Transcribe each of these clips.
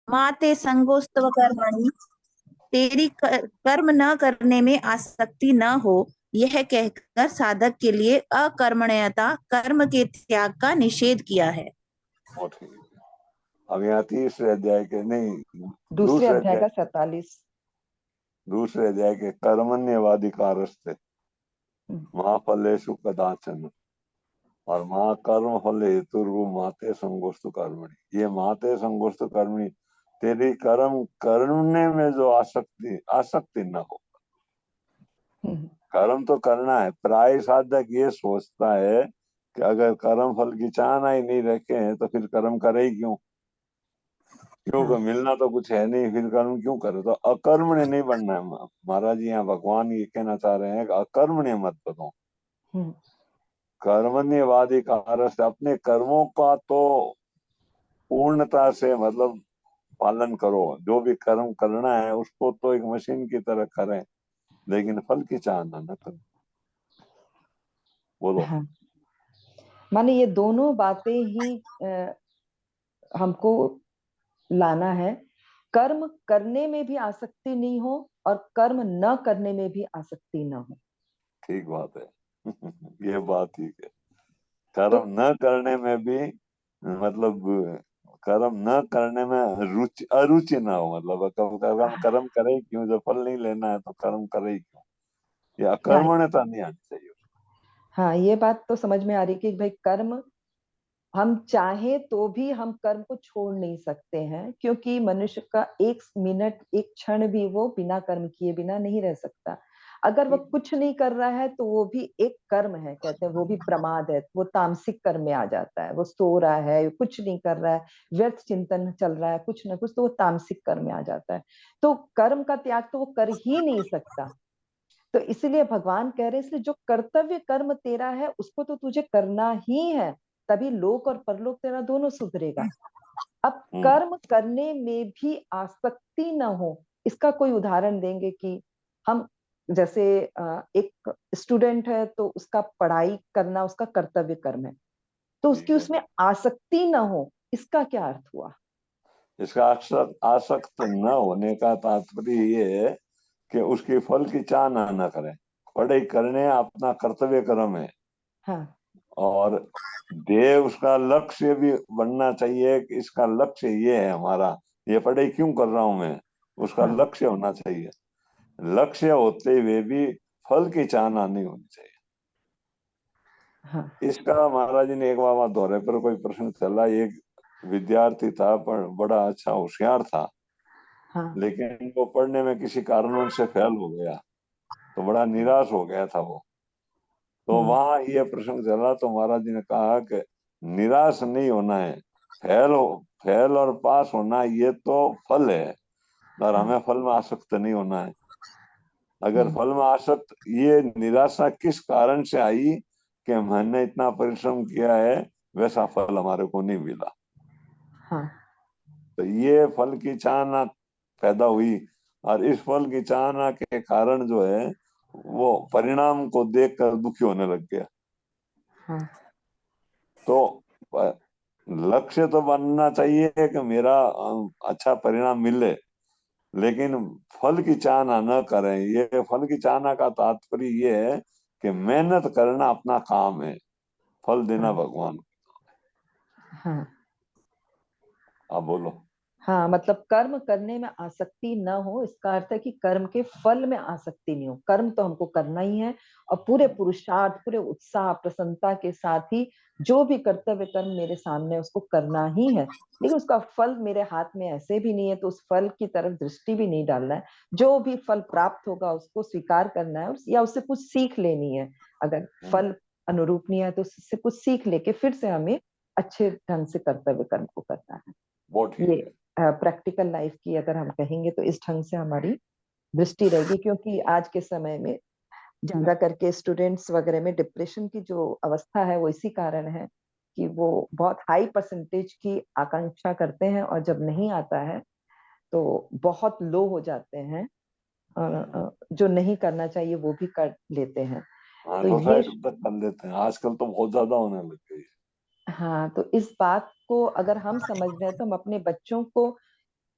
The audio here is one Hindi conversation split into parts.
माते संगोस्तव कर्मणि, तेरी कर्म न करने में आसक्ति न हो, यह कहकर साधक के लिए अकर्मण्यता, कर्म के त्याग का निषेध किया है। बहुत ठीक है। अब यहाँ तीसरे अध्याय के नहीं, दूसरे अध्याय का 47 दूसरे अध्याय के कर्मण्यवाधिकारस्ते महाफलेषु कदाचन और माँ कर्म फल हेतु माते संगोस्तु कर्मणि। ये माते संगोस्तु कर्मणि, तेरी कर्म करने में जो आसक्ति न हो। कर्म तो करना है। प्राय साधक ये सोचता है कि अगर कर्म फल की चाहना ही नहीं रखे तो फिर कर्म करे ही क्यों, क्योंकि मिलना तो कुछ है नहीं, फिर कर्म क्यों करे। तो अकर्मण्य नहीं बनना है। महाराज जी यहाँ भगवान ये कहना चाह रहे हैं कि अकर्मण्य मत बनो। कर्मण्यवाधिकार से अपने कर्मों का तो पूर्णता से मतलब पालन करो। जो भी कर्म करना है उसको तो एक मशीन की तरह करें, लेकिन फल की चाहना न करो। बोलो। हाँ, माने ये दोनों बातें ही हमको लाना है। कर्म करने में भी आसक्ति नहीं हो और कर्म न करने में भी आसक्ति न हो। ठीक बात है। ये बात ठीक है। कर्म न करने में भी मतलब कर्म न करने में अरुचि ना हो। मतलब कर्म करे ही क्यों, जब फल नहीं लेना है तो कर्म करे ही क्यों। ये अकर्मण्यता नहीं आनी चाहिए। हाँ, ये बात तो समझ में आ रही कि भाई कर्म हम चाहे तो भी हम कर्म को छोड़ नहीं सकते हैं, क्योंकि मनुष्य का एक मिनट एक क्षण भी वो बिना कर्म किए बिना नहीं रह सकता। अगर वो कुछ नहीं कर रहा है तो वो भी एक कर्म है, कहते हैं वो भी प्रमाद है, वो तामसिक कर्म में आ जाता है। वो सो रहा है, कुछ नहीं कर रहा है, व्यर्थ चिंतन चल रहा है कुछ ना कुछ, तो वो तामसिक कर्म में आ जाता है। तो कर्म का त्याग तो वो कर ही नहीं सकता। तो इसलिए भगवान कह रहे हैं, इसलिए जो कर्तव्य कर्म तेरा है उसको तो तुझे करना ही है, तभी लोक और परलोक तेरा दोनों सुधरेगा। अब कर्म करने में भी आसक्ति न हो, इसका कोई उदाहरण देंगे कि हम जैसे एक स्टूडेंट है तो उसका पढ़ाई करना उसका कर्तव्य कर्म है, तो उसकी उसमें आसक्ति न हो, इसका क्या अर्थ हुआ? इसका आसक्त न होने का तात्पर्य ये है कि उसकी फल की चाहना न करें। पढ़ाई करने अपना कर्तव्य कर्म है। हाँ। और देह उसका लक्ष्य भी बनना चाहिए कि इसका लक्ष्य ये है हमारा, ये पढ़ाई क्यों कर रहा हूं मैं, उसका लक्ष्य होना चाहिए। लक्ष्य होते हुए भी फल की चाहना नहीं होनी चाहिए। इसका महाराज जी ने एक बार दौरे पर कोई प्रश्न चला। एक विद्यार्थी था पर बड़ा अच्छा होशियार था, लेकिन वो पढ़ने में किसी कारणवश से फेल हो गया, तो बड़ा निराश हो गया था वो। तो वहां ये प्रश्न चला तो महाराज जी ने कहा कि निराश नहीं होना है। फेल और पास होना ये तो फल है, और हमें फल में आसक्त नहीं होना है। अगर फल में आसक्त, ये निराशा किस कारण से आई कि मैंने इतना परिश्रम किया है वैसा फल हमारे को नहीं मिला। तो ये फल की चाहना पैदा हुई, और इस फल की चाहना के कारण जो है वो परिणाम को देखकर दुखी होने लग गया। तो लक्ष्य तो बनना चाहिए कि मेरा अच्छा परिणाम मिले, लेकिन फल की चाहना न करें। ये फल की चाहना का तात्पर्य ये है कि मेहनत करना अपना काम है, फल देना भगवान। आप बोलो। हाँ, मतलब कर्म करने में आसक्ति न हो, इसका अर्थ है कि कर्म के फल में आसक्ति नहीं हो। कर्म तो हमको करना ही है, और पूरे पुरुषार्थ, पूरे उत्साह प्रसन्नता के साथ ही जो भी कर्तव्य कर्म मेरे सामने है उसको करना ही है। लेकिन उसका फल मेरे हाथ में ऐसे भी नहीं है, तो उस फल की तरफ दृष्टि भी नहीं डालना है। जो भी फल प्राप्त होगा उसको स्वीकार करना है, या उससे कुछ सीख लेनी है। अगर फल अनुरूप नहीं है तो उससे कुछ सीख लेके फिर से हमें अच्छे ढंग से कर्तव्य कर्म को करना है। ये प्रैक्टिकल लाइफ की अगर हम कहेंगे तो इस ढंग से हमारी दृष्टि रहेगी। क्योंकि आज के समय में ज्यादा करके स्टूडेंट्स वगैरह में डिप्रेशन की जो अवस्था है वो इसी कारण है कि वो बहुत हाई परसेंटेज की आकांक्षा करते हैं, और जब नहीं आता है तो बहुत लो हो जाते हैं, और जो नहीं करना चाहिए वो भी कर लेते हैं। तो ये तक कर लेते हैं आजकल, तो बहुत ज्यादा होने लग गई। हाँ, तो इस बात को अगर हम समझ रहे हैं तो हम अपने बच्चों को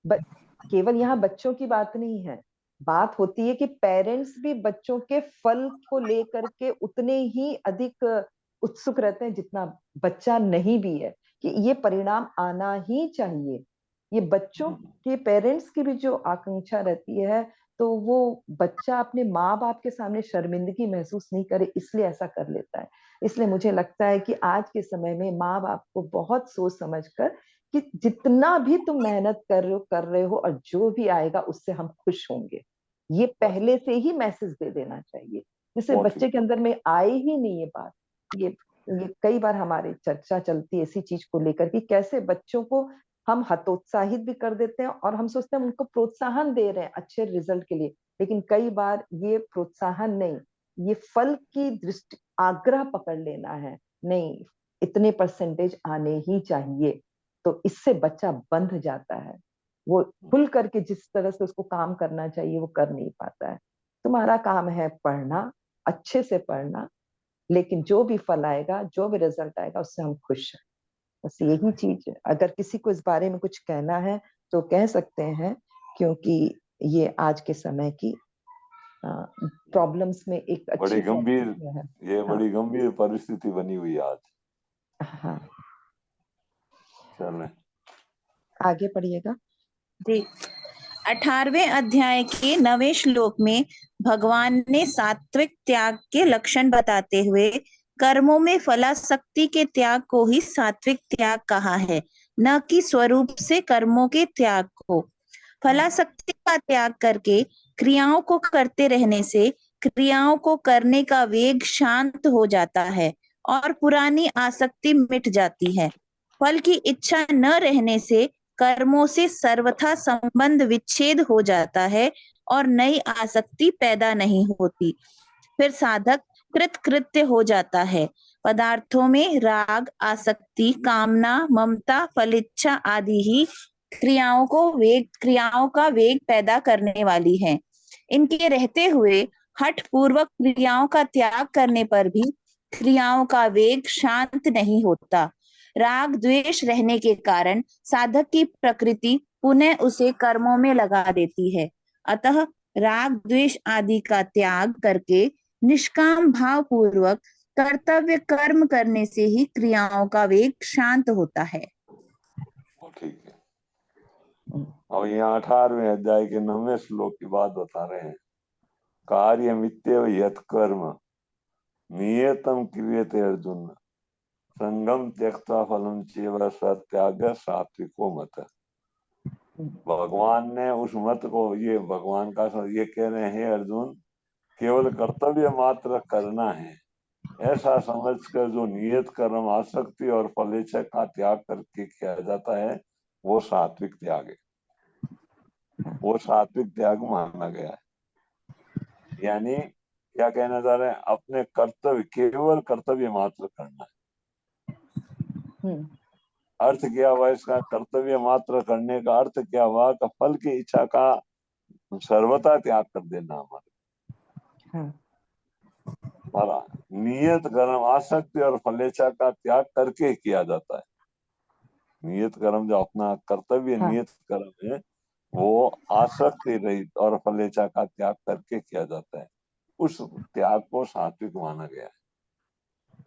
केवल यहाँ बच्चों की बात नहीं है, बात होती है कि पेरेंट्स भी बच्चों के फल को लेकर के उतने ही अधिक उत्सुक रहते हैं जितना बच्चा नहीं भी है, कि ये परिणाम आना ही चाहिए। ये बच्चों के पेरेंट्स की भी जो आकांक्षा रहती है, तो वो बच्चा अपने माँ बाप के सामने शर्मिंदगी महसूस नहीं करे, इसलिए ऐसा कर लेता है। इसलिए मुझे लगता है कि आज के समय में माँ बाप को बहुत सोच समझ कर कि जितना भी तुम मेहनत कर रहे हो और जो भी आएगा उससे हम खुश होंगे, ये पहले से ही मैसेज दे देना चाहिए, जिससे बच्चे के अंदर में आए ही नहीं ये बात। ये कई बार हमारी चर्चा चलती है इसी चीज को लेकर कि कैसे बच्चों को हम हतोत्साहित भी कर देते हैं और हम सोचते हैं उनको प्रोत्साहन दे रहे हैं अच्छे रिजल्ट के लिए, लेकिन कई बार ये प्रोत्साहन नहीं, ये फल की दृष्टि आग्रह पकड़ लेना है, नहीं इतने परसेंटेज आने ही चाहिए, तो इससे बच्चा बंध जाता है, वो खुल करके जिस तरह से उसको काम करना चाहिए वो कर नहीं पाता है। तुम्हारा काम है पढ़ना, अच्छे से पढ़ना, लेकिन जो भी फल आएगा, जो भी रिजल्ट आएगा उससे हम खुश हैं, बस यही चीज है। अगर किसी को इस बारे में कुछ कहना है तो कह सकते हैं, क्योंकि ये आज के समय की प्रॉब्लम्स में एक बड़ी अच्छी गंभीर, है। ये हाँ, बड़ी गंभीर परिस्थिति बनी हुई है आज। हाँ, चलें आगे पढ़िएगा जी। 18वें अध्याय के 9वें श्लोक में भगवान ने सात्विक त्याग के लक्षण बताते हुए कर्मों में फलासक्ति के त्याग को ही सात्विक त्याग कहा है, न कि स्वरूप से कर्मों के त्याग को। फलासक्ति का त्याग करके क्रियाओं को करते रहने से क्रियाओं को करने का वेग शांत हो जाता है और पुरानी आसक्ति मिट जाती है। फल की इच्छा न रहने से कर्मों से सर्वथा संबंध विच्छेद हो जाता है और नई आसक्ति पैदा नहीं होती। फिर साधक कृतकृत्य हो जाता है। पदार्थों में राग, आसक्ति, कामना, ममता, फलिच्छा आदि ही क्रियाओं का वेग पैदा करने वाली हैं। इनके रहते हुए हठ पूर्वक क्रियाओं का त्याग करने पर भी क्रियाओं का वेग शांत नहीं होता। राग द्वेष रहने के कारण साधक की प्रकृति पुनः उसे कर्मों में लगा देती है। अतः राग द्वेष आदि का त्याग करके निष्काम भाव पूर्वक कर्तव्य कर्म करने से ही क्रियाओं का वेग शांत होता है। ठीक है। और यहाँ 18वें अध्याय के 9वें श्लोक की बात बता रहे हैं। कार्य मित्यव यत् कर्म नियतम क्रियते अर्जुन संगम त्यक्त्वा फलम चैव सत्याग सात्विको मत। भगवान ने उस मत को, ये भगवान का ये कह रहे हैं अर्जुन, केवल कर्तव्य मात्र करना है, ऐसा समझकर जो नियत कर्म आसक्ति और फलेच्छा का त्याग करके किया जाता है वो सात्विक त्याग है, वो सात्विक त्याग माना गया है। यानी क्या कहना चाह रहे हैं, अपने कर्तव्य, केवल कर्तव्य मात्र करना है। अर्थ क्या हुआ इसका, कर्तव्य मात्र करने का अर्थ क्या हुआ कि फल की इच्छा का सर्वथा त्याग कर देना हमारे। और नियत कर्म आसक्ति और फलेच्छा का त्याग करके किया जाता है। नियत कर्म जो अपना कर्तव्य नियत कर्म है वो आसक्ति रहित और फलेच्छा का त्याग करके किया जाता है, उस त्याग को सात्विक माना गया है,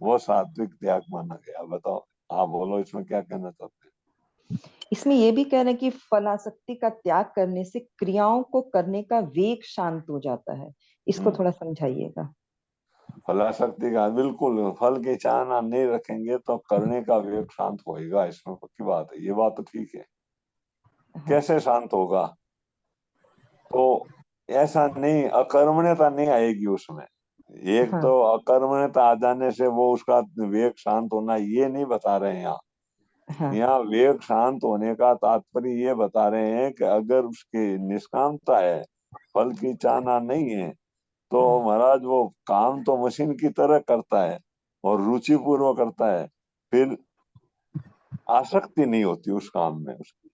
वो सात्विक त्याग माना गया। बताओ, आप बोलो इसमें क्या कहना चाहते हैं। इसमें ये भी कह रहे हैं कि फलासक्ति का त्याग करने से क्रियाओं को करने का वेग शांत हो जाता है, इसको थोड़ा समझाइएगा। फलासक्ति का, बिल्कुल, फल की चाहना नहीं रखेंगे तो करने का वेग शांत होएगा, इसमें पक्की बात है, ये बात तो ठीक है। कैसे शांत होगा, तो ऐसा नहीं, अकर्मण्यता नहीं आएगी उसमें। एक तो अकर्मण्यता आ जाने से वो उसका वेग शांत होना ये नहीं बता रहे हैं यहाँ। यहाँ वेग शांत होने का तात्पर्य ये बता रहे हैं कि अगर उसकी निष्कामता है, फल की चाहना नहीं है, तो महाराज वो काम तो मशीन की तरह करता है और रुचि पूर्वक करता है, फिर आसक्ति नहीं होती उस काम में। उसकी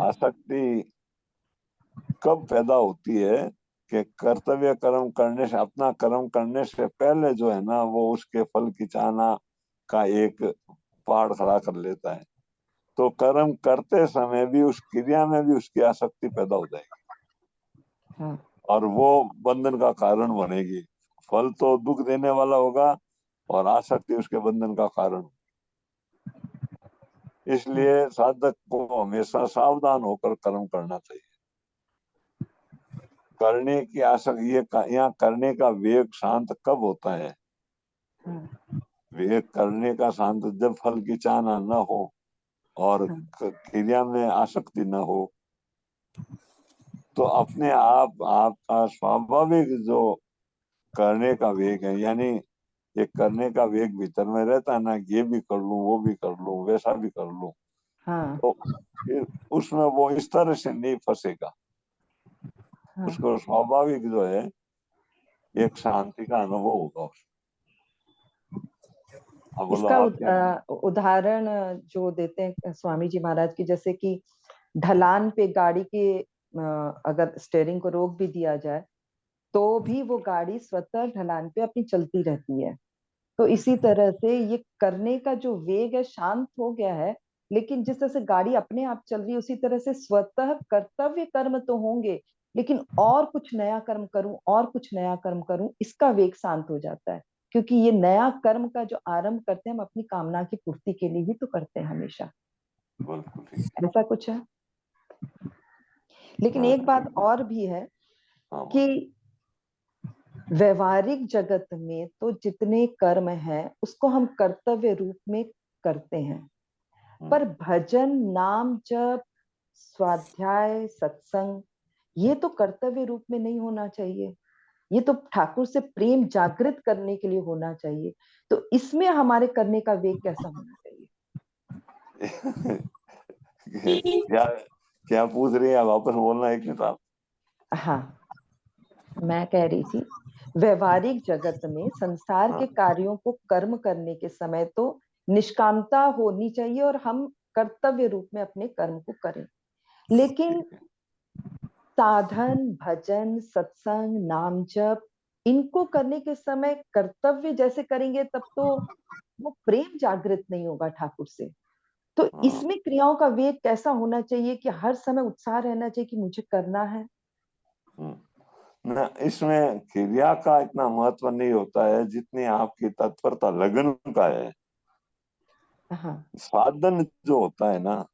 आसक्ति कब पैदा होती है कि कर्तव्य कर्म करने से, अपना कर्म करने से पहले जो है ना, वो उसके फल की चाहना का एक पहाड़ खड़ा कर लेता है। तो कर्म करते समय भी उस क्रिया में भी उसकी आसक्ति पैदा हो जाएगी। हाँ। और वो बंधन का कारण बनेगी। फल तो दुख देने वाला होगा और आसक्ति उसके बंधन का कारण। इसलिए साधक को हमेशा सावधान होकर कर्म करना चाहिए। करने की आसक्ति, ये यहाँ करने का वेग शांत कब होता है? वेग करने का शांत जब फल की चाहना न हो और क्रिया में आसक्ति न हो, तो अपने आप आपका स्वाभाविक जो करने का वेग है, यानी ये करने का वेग भीतर में रहता है ना, ये भी कर लूं, वो भी कर लूं, वैसा भी कर लूं, तो फिर उसमें वो इस तरह से नहीं फंसेगा। उसको स्वाभाविक जो है एक शांति का अनुभव होगा। इसका उदाहरण जो देते हैं स्वामी जी महाराज की, जैसे कि ढलान पे गाड़ी के अगर स्टेयरिंग को रोक भी दिया जाए तो भी वो गाड़ी स्वतः ढलान पे अपनी चलती रहती है। तो इसी तरह से ये करने का जो वेग है शांत हो गया है, लेकिन जिस तरह से गाड़ी अपने आप चल रही है उसी तरह से स्वतः कर्तव्य कर्म तो होंगे, लेकिन और कुछ नया कर्म करूं और कुछ नया कर्म करूं, इसका वेग शांत हो जाता है। क्योंकि ये नया कर्म का जो आरंभ करते हैं हम अपनी कामना की पूर्ति के लिए ही तो करते हैं हमेशा। ऐसा कुछ है। लेकिन एक बात और भी है कि व्यवहारिक जगत में तो जितने कर्म हैं उसको हम कर्तव्य रूप में करते हैं, पर भजन, नाम जप, स्वाध्याय, सत्संग, ये तो कर्तव्य रूप में नहीं होना चाहिए। ये तो ठाकुर से प्रेम जागृत करने के लिए होना चाहिए। तो इसमें हमारे करने का वेग कैसा होना चाहिए? क्या क्या पूछ रही है? वापस बोलना एक मिनट आप। हाँ, मैं कह रही थी व्यवहारिक जगत में संसार के कार्यों को कर्म करने के समय तो निष्कामता होनी चाहिए और हम कर्तव्य रूप में अपने कर्म को करें, लेकिन साधन, भजन, सत्संग, नाम जप, इनको करने के समय कर्तव्य जैसे करेंगे तब तो वो प्रेम जागृत नहीं होगा ठाकुर से। तो इसमें क्रियाओं का वेग कैसा होना चाहिए कि हर समय उत्साह रहना चाहिए कि मुझे करना है? ना, इसमें क्रिया का इतना महत्व नहीं होता है जितनी आपकी तत्परता लगन का है। साधन जो होता है ना,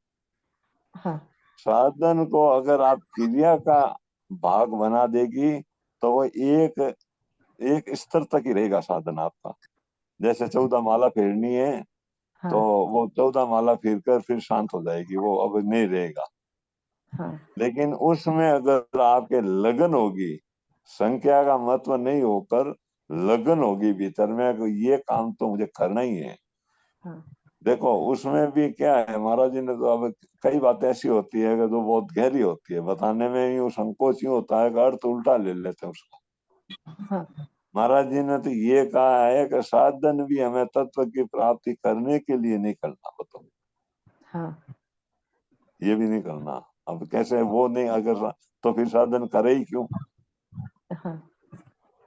साधन को अगर आप क्रिया का भाग बना देगी तो वो एक स्तर तक ही रहेगा साधन आपका। जैसे 14 माला फेरनी है, तो वो 14 माला फिर कर फिर शांत हो जाएगी, वो अब नहीं रहेगा। लेकिन उसमें अगर आपके लगन होगी, संख्या का महत्व नहीं होकर लगन होगी भीतर में, ये काम तो मुझे करना ही है। देखो उसमें भी क्या है, महाराज जी ने तो अब कई बातें ऐसी होती है कि जो बहुत गहरी होती है, बताने में ही संकोच यूं होता है कि अर्थ उल्टा ले लेते हैं उसको। महाराज जी ने तो ये कहा है कि साधन भी हमें तत्व की प्राप्ति करने के लिए नहीं करना, बताओ। ये भी नहीं करना। अब कैसे वो नहीं, अगर तो फिर साधन करे ही क्यों?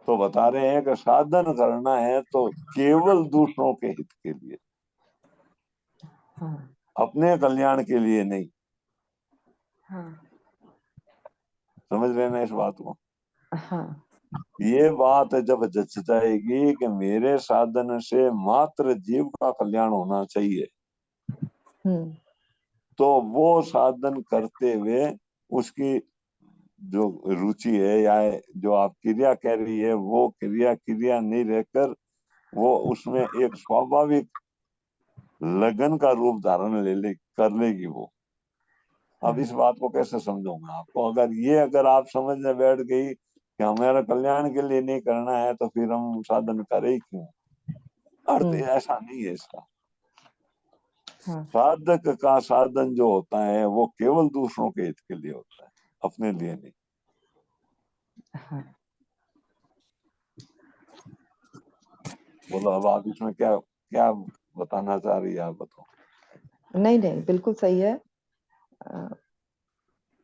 तो बता रहे हैं कि साधन करना है तो केवल दूसरों के हित के लिए, अपने कल्याण के लिए नहीं। समझ रहे ना इस बात को? ये बात जब जच जाएगी कि मेरे साधन से मात्र जीव का कल्याण होना चाहिए, तो वो साधन करते हुए उसकी जो रुचि है या जो आप क्रिया कह रही है, वो क्रिया नहीं रहकर वो उसमें एक स्वाभाविक लगन का रूप धारण कर लेगी वो। अब इस बात को कैसे समझूंगा आपको? अगर आप समझने बैठ गई कि हमारा कल्याण के लिए नहीं करना है तो फिर हम साधन करें ही क्यों? अर्थ ऐसा नहीं है इसका। साधक का साधन जो होता है वो केवल दूसरों के हित के लिए होता है, अपने लिए नहीं। बोलो अब आप इसमें क्या क्या बताना चाह रही है, आप बताओ। नहीं नहीं, बिल्कुल सही है।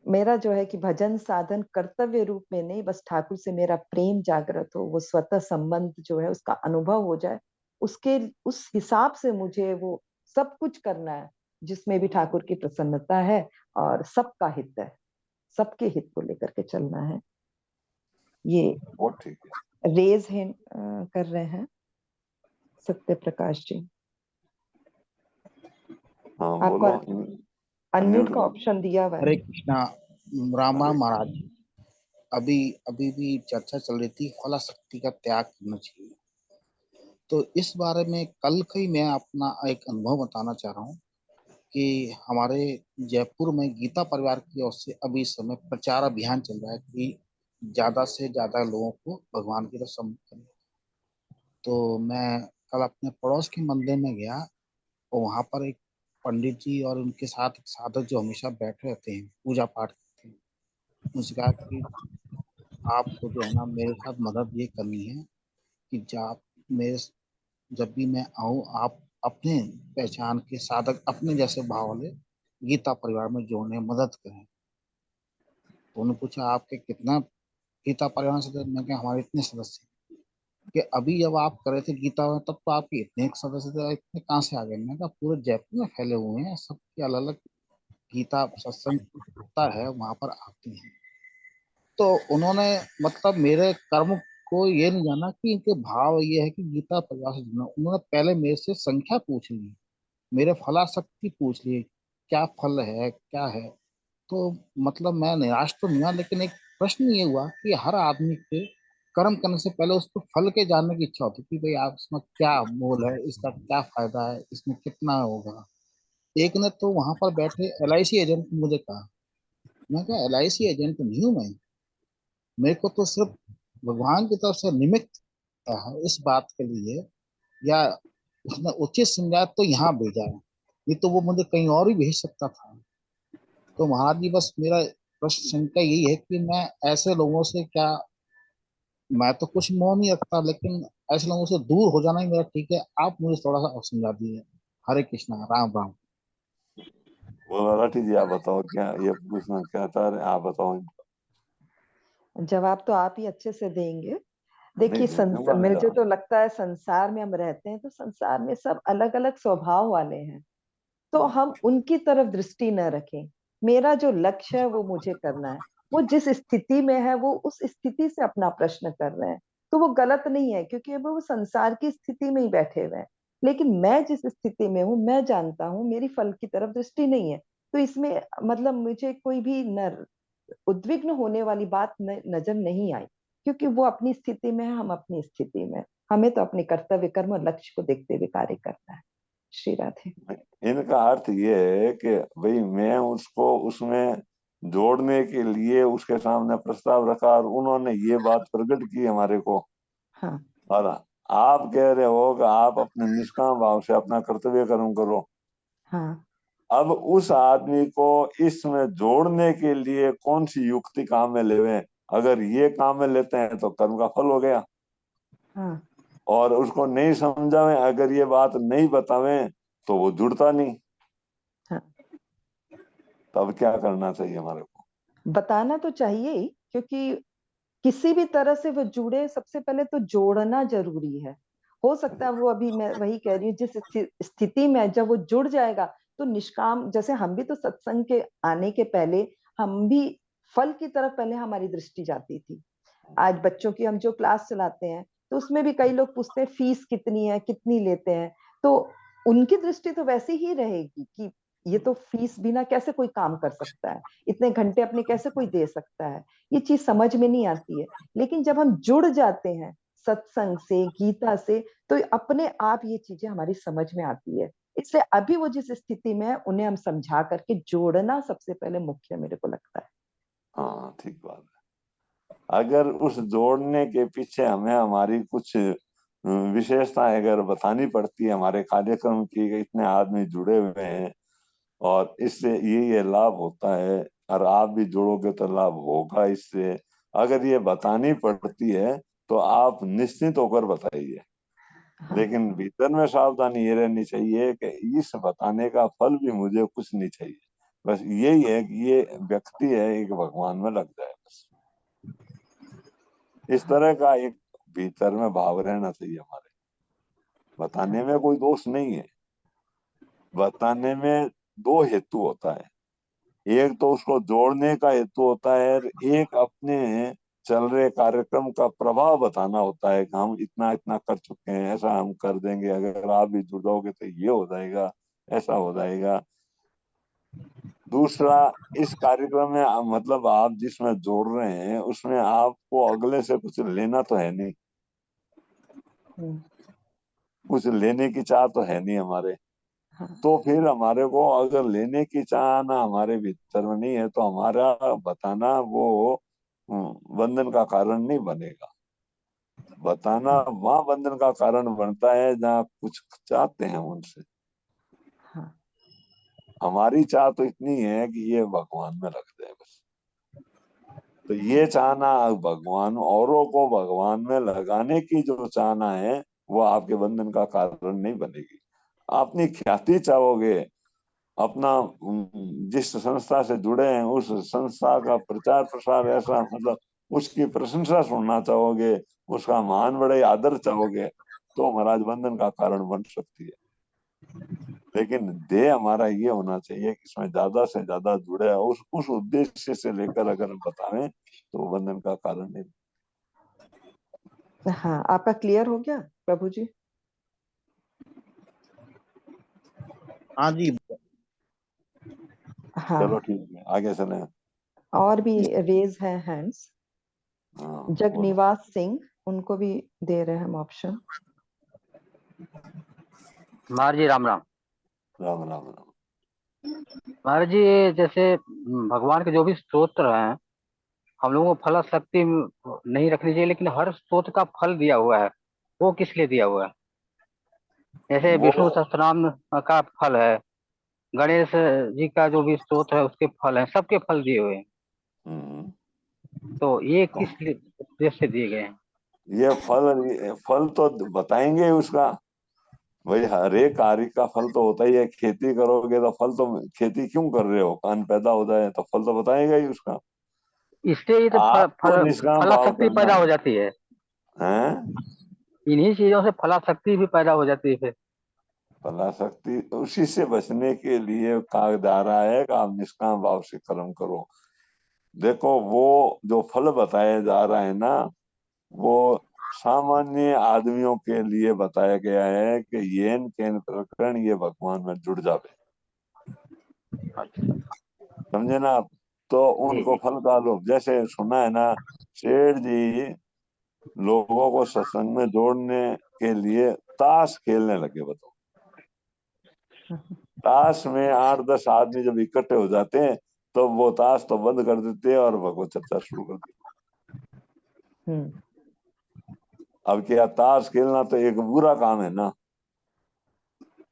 मेरा जो है कि भजन साधन कर्तव्य रूप में नहीं, बस ठाकुर से मेरा प्रेम जागृत हो, वो स्वतः संबंध जो है उसका अनुभव हो जाए, उसके उस हिसाब से मुझे वो सब कुछ करना है। जिसमें भी ठाकुर की प्रसन्नता है और सबका हित है, सबके हित को लेकर के चलना है। ये बहुत ठीक रेज हैंड कर रहे हैं सत्य प्रकाश जी। हाँ आपको बोलो। अनम्यूट का ऑप्शन दिया हुआ है। हरे कृष्णा। रामा महाराज जी, अभी अभी भी चर्चा चल रही थी फलाशक्ति का त्याग करना चाहिए। तो इस बारे में कल का ही मैं अपना एक अनुभव बताना चाह रहा हूँ कि हमारे जयपुर में गीता परिवार की ओर से अभी इस समय प्रचार अभियान चल रहा है कि ज्यादा से ज्यादा लोगों को भगवान की तरफ सम्मिलित करें। तो मैं कल अपने पड़ोस के मंदिर में गया और वहां पर एक पंडित जी और उनके साथ एक साधक जो हमेशा बैठे रहते हैं पूजा पाठ करते हैं, मुझसे कहा कि आपको जो है ना मेरे साथ मदद ये करनी है कि मेरे जब भी मैं आऊँ आप अपने पहचान के साधक अपने जैसे भाव वाले गीता परिवार में जोड़ने में मदद करें। तो उन्होंने पूछा आपके कितना गीता परिवार सदस्य? मैं कहा हमारे इतने सदस्य कि अभी जब आप कर रहे थे गीता में तब तो आपके इतने सदस्य थे, इतने कहाँ से आ गए? मैं कहा पूरे जयपुर में फैले हुए हैं, सबके अलग अलग गीता सत्संग होता है वहां पर आते हैं। तो उन्होंने मतलब मेरे कर्म को ये नहीं जाना कि इनके भाव ये है कि गीता परिवार से जुड़ना। उन्होंने पहले मेरे से संख्या पूछ ली, मेरे फलाशक्ति पूछ ली, क्या फल है क्या है। तो मतलब मैं निराश तो नहीं हुआ, लेकिन एक प्रश्न ये हुआ कि हर आदमी के कर्म करने से पहले उसको फल के जानने की इच्छा होती है कि भाई आप इसमें क्या मोल है, इसका क्या फायदा है, इसमें कितना होगा। एक ने तो वहां पर बैठे LIC एजेंट ने मुझे कहा, मैं कहा LIC एजेंट नहीं हूं मैं, मेरे को तो सिर्फ भगवान की तरफ से निमित्त है इस बात के लिए, या उसने उचित समझा तो यहाँ भेजा है, नहीं तो वो मुझे कहीं और भी भेज सकता था। तो महाराज जी बस मेरा प्रश्न शंका यही है कि मैं ऐसे लोगों से क्या, मैं तो कुछ मोह नहीं रखता, लेकिन ऐसे लोगों से दूर हो जाना ही मेरा ठीक है। आप मुझे थोड़ा सा और समझा दीजिए। हरे कृष्णा, राम राम। बोलो राठी जी, आप बताओ क्या ये पूछना क्या चाह रहे हैं, आप बताओ। जवाब तो आप ही अच्छे से देंगे। नहीं देखिए दूंगा मैं मुझे जवाब। तो लगता है संसार में हम रहते हैं तो संसार में सब अलग अलग स्वभाव वाले हैं, तो हम उनकी तरफ दृष्टि न रखें। मेरा जो लक्ष्य है वो मुझे करना है। वो जिस स्थिति में है वो उस स्थिति से अपना प्रश्न कर रहे हैं, तो वो गलत नहीं है क्योंकि वो संसार की स्थिति में ही बैठे हुए हैं। लेकिन मैं जिस स्थिति में हूँ मैं जानता हूँ मेरी फल की तरफ दृष्टि नहीं है, तो इसमें मतलब मुझे कोई भी न उद्विग्न होने वाली बात नजर नहीं आई, क्योंकि वो अपनी स्थिति में है, हम अपनी स्थिति में। हमें तो अपने कर्तव्य कर्म और लक्ष्य को देखते हुए कार्य करना है। श्री राधे। इनका अर्थ ये है कि भाई मैं उसको उसमें जोड़ने के लिए उसके सामने प्रस्ताव रखा और उन्होंने ये बात प्रकट की हमारे को। हाँ और आप कह रहे हो कि आप अपने निष्काम भाव से अपना कर्तव्य कर्म करो। हाँ अब उस आदमी को इसमें जोड़ने के लिए कौन सी युक्ति काम में लेवे? अगर ये काम में लेते हैं तो कर्म का फल हो गया, हाँ और उसको नहीं समझावे, अगर ये बात नहीं बतावे तो वो जुड़ता नहीं। हाँ। तब क्या करना चाहिए हमारे को? बताना तो चाहिए ही, क्योंकि किसी भी तरह से वो जुड़े सबसे पहले तो जोड़ना जरूरी है। हो सकता है वो, अभी मैं वही कह रही हूँ, जिस स्थिति में जब वो जुड़ जाएगा तो निष्काम, जैसे हम भी तो सत्संग के आने के पहले हम भी फल की तरफ पहले हमारी दृष्टि जाती थी। आज बच्चों की हम जो क्लास चलाते हैं तो उसमें भी कई लोग पूछते हैं फीस कितनी है, कितनी लेते हैं, तो उनकी दृष्टि तो वैसी ही रहेगी कि ये तो फीस बिना कैसे कोई काम कर सकता है, इतने घंटे अपने कैसे कोई दे सकता है, ये चीज समझ में नहीं आती है। लेकिन जब हम जुड़ जाते हैं सत्संग से, गीता से, तो अपने आप ये चीजें हमारी समझ में आती है। इसलिए अभी वो जिस स्थिति में है उन्हें हम समझा करके जोड़ना सबसे पहले मुख्य मेरे को लगता है। हाँ ठीक बात है। अगर उस जोड़ने के पीछे हमें हमारी कुछ विशेषताएं अगर बतानी पड़ती है हमारे कार्यक्रम की, कि इतने आदमी जुड़े हुए हैं और इससे ये लाभ होता है और आप भी जुड़ोगे तो लाभ होगा इससे, अगर ये बतानी पड़ती है तो आप निश्चित होकर बताइए। हाँ लेकिन भीतर में सावधानी ये रहनी चाहिए कि इस बताने का फल भी मुझे कुछ नहीं चाहिए। बस यही है कि ये व्यक्ति है एक भगवान में लग जाए, बस इस तरह का एक भीतर में भाव रहना चाहिए हमारे। बताने में कोई दोष नहीं है, बताने में दो हेतु होता है। एक तो उसको जोड़ने का हेतु होता है, और एक अपने चल रहे कार्यक्रम का प्रभाव बताना होता है कि हम इतना इतना कर चुके हैं, ऐसा हम कर देंगे, अगर आप भी जुड़ जाओगे तो ये हो जाएगा, ऐसा हो जाएगा। दूसरा, इस कार्यक्रम में मतलब आप जिसमें जोड़ रहे हैं उसमें आपको अगले से कुछ लेना तो है नहीं, कुछ लेने की चाह तो है नहीं हमारे। तो फिर हमारे को अगर लेने की चाह ना हमारे भीतर में नहीं है तो हमारा बताना वो बंधन का कारण नहीं बनेगा। बताना वहां बंधन का कारण बनता है जहाँ कुछ चाहते हैं उनसे। हमारी चाह तो इतनी है कि ये भगवान में रख दे बस। तो ये चाहना भगवान, औरों को भगवान में लगाने की जो चाहना है वो आपके बंधन का कारण नहीं बनेगी। अपनी ख्याति चाहोगे, अपना जिस संस्था से जुड़े हैं उस संस्था का प्रचार प्रसार, ऐसा मतलब उसकी प्रशंसा सुनना चाहोगे, उसका मान बड़े आदर चाहोगे, तो महाराज बंधन का कारण बन सकती है। लेकिन देह हमारा ये होना चाहिए कि इसमें ज्यादा से ज्यादा जुड़े, उस उद्देश्य से लेकर अगर हम बताएं तो वो बंधन का कारण नहीं। हाँ, आपका क्लियर हो गया प्रभु जी? हाँ जी। हाँ, चलो ठीक है, आगे चले। और भी रेज है हैंड्स। हाँ, जगनिवास सिंह, उनको भी दे रहे हैं हम ऑप्शन। महाराज जी राम राम। राम राम राम। महाराज जी, जैसे भगवान के जो भी स्तोत्र हैं, हम लोगों को फल शक्ति नहीं रखनी चाहिए, लेकिन हर स्तोत्र का फल दिया हुआ है, वो किस लिए दिया हुआ है? जैसे विष्णु वो सहस्त्रनाम का फल है, गणेश जी का जो भी स्तोत्र है उसके फल हैं, सबके फल दिए हुए हैं, तो ये किस लिए उद्देश्य से दिए गए हैं? ये फल तो बताएंगे उसका। भाई हर एक कार्य का फल तो होता ही है। खेती करोगे तो फल तो, खेती क्यों कर रहे हो, अन्न पैदा हो जाए तो फल तो बताएगा ही उसका। इससे ही तो आपको निष्काम फला भाव शक्ति करना पैदा है, हो जाती है। हैं? इन्हीं चीजों से फला शक्ति भी पैदा हो जाती है फिर। फला शक्ति उसी से बचने के लिए कहा जा रहा है कि आप निष्काम भाव से कर्म करो। देखो वो जो फल बताया जा रहा है ना, वो सामान्य आदमियों के लिए बताया गया है कि येन केन प्रकरण ये भगवान में जुड़ जावे। समझे ना आप? तो जी उनको जी। फल का लोभ, जैसे सुना है ना, शेठ जी लोगों को सत्संग में जोड़ने के लिए ताश खेलने लगे। बताओ, ताश में 8-10 आदमी जब इकट्ठे हो जाते हैं तो वो ताश तो बंद कर देते हैं और भगवत चर्चा शुरू कर देते। अब क्या, ताश खेलना तो एक बुरा काम है ना,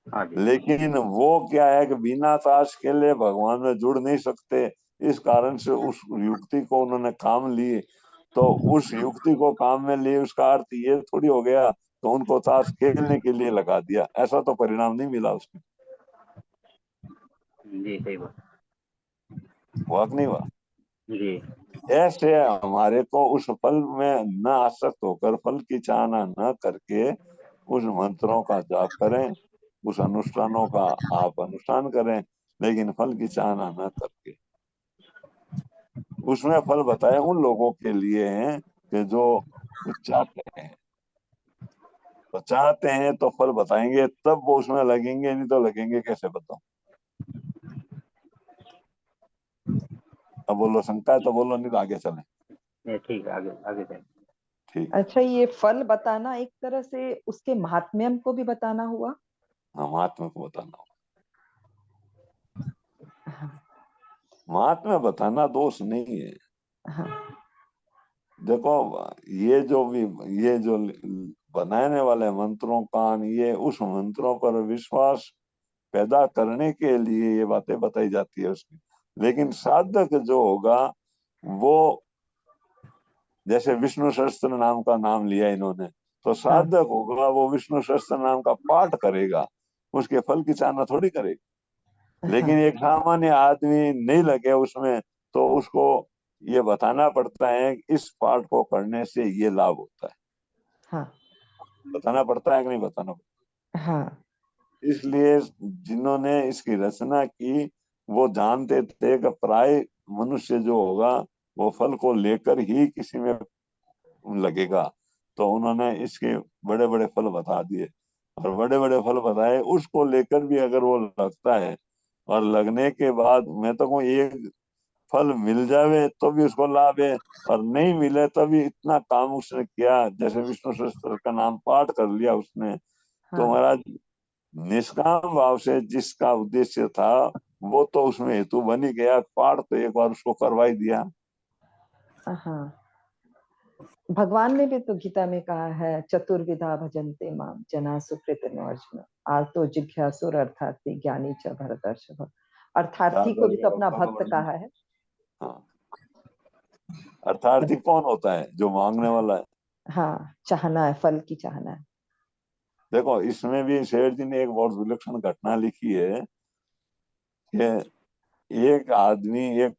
हाँ जी। लेकिन वो क्या है कि बिना ताश खेले भगवान में जुड़ नहीं सकते। इस कारण से उस युक्ति को उन्होंने काम ली। तो उस युक्ति को काम में लिए उसका अर्थ ये थोड़ी हो गया तो उनको ताश खेलने के लिए लगा दिया, ऐसा तो परिणाम नहीं मिला उसमें। जी सही बात। हुआ कि नहीं हुआ? जी ऐसे हमारे को उस फल में न आसक्त होकर, फल की चाहना न करके उस मंत्रों का जाप करें, उस अनुष्ठानों का आप अनुष्ठान करें, लेकिन फल की चाहना न करके। उसमें फल बताए उन लोगों के लिए हैं कि जो कुछ चाहते हैं। तो चाहते हैं तो फल बताएंगे, तब वो उसमें लगेंगे, नहीं तो लगेंगे कैसे, बताओ? अब बोलो, शंका है तो बोलो, नहीं तो आगे चले। ठीक है, आगे आगे चलिए। ठीक। अच्छा, ये फल बताना एक तरह से उसके महात्म्यम को भी बताना हुआ। हाँ, महात्मा को बताना, महात्मा बताना दोष नहीं है। हाँ। देखो, ये जो बनाने वाले मंत्रों का, ये उस मंत्रों पर विश्वास पैदा करने के लिए ये बातें बताई जाती है उसकी। लेकिन साधक जो होगा वो, जैसे विष्णु सहस्त्र नाम का नाम लिया इन्होंने, तो साधक होगा वो विष्णु सहस्त्र नाम का पाठ करेगा, उसके फल की चाहना थोड़ी करेगा। लेकिन एक सामान्य आदमी नहीं लगे उसमें, तो उसको ये बताना पड़ता है कि इस पाठ को करने से ये लाभ होता है। हाँ। बताना पड़ता है कि नहीं बताना पड़ता? हाँ। इसलिए जिन्होंने इसकी रचना की वो जानते थे कि प्राय मनुष्य जो होगा वो फल को लेकर ही किसी में लगेगा, तो उन्होंने इसके बड़े बड़े फल बता दिए, और बड़े बड़े फल बताए उसको लेकर भी अगर वो लगता है, और लगने के बाद मैं तो कहूँ एक फल मिल जावे तो भी उसको लाभ है, और नहीं मिले तभी इतना काम उसने किया, जैसे विष्णु सहस्त्र का नाम पाठ कर लिया उसने, तो महाराज निष्काम भाव से जिसका उद्देश्य था वो तो उसमें हेतु बन ही गया, पाठ तो एक बार उसको करवा ही दिया। हाँ, भगवान ने भी तो गीता में कहा है, चतुर्विधा भजन्ते माम जना सुकृतिनो अर्जुन आर्तो जिज्ञासुर अर्थार्थी ज्ञानी च भरतर्षभ। अर्थार्थी को भी तो अपना भक्त कहा है। हाँ, अर्थार्थी कौन होता है? जो मांगने वाला है। हाँ, चाहना है, फल की चाहना है। देखो इसमें भी शेर जी ने एक बहुत विलक्षण घटना लिखी है कि एक आदमी एक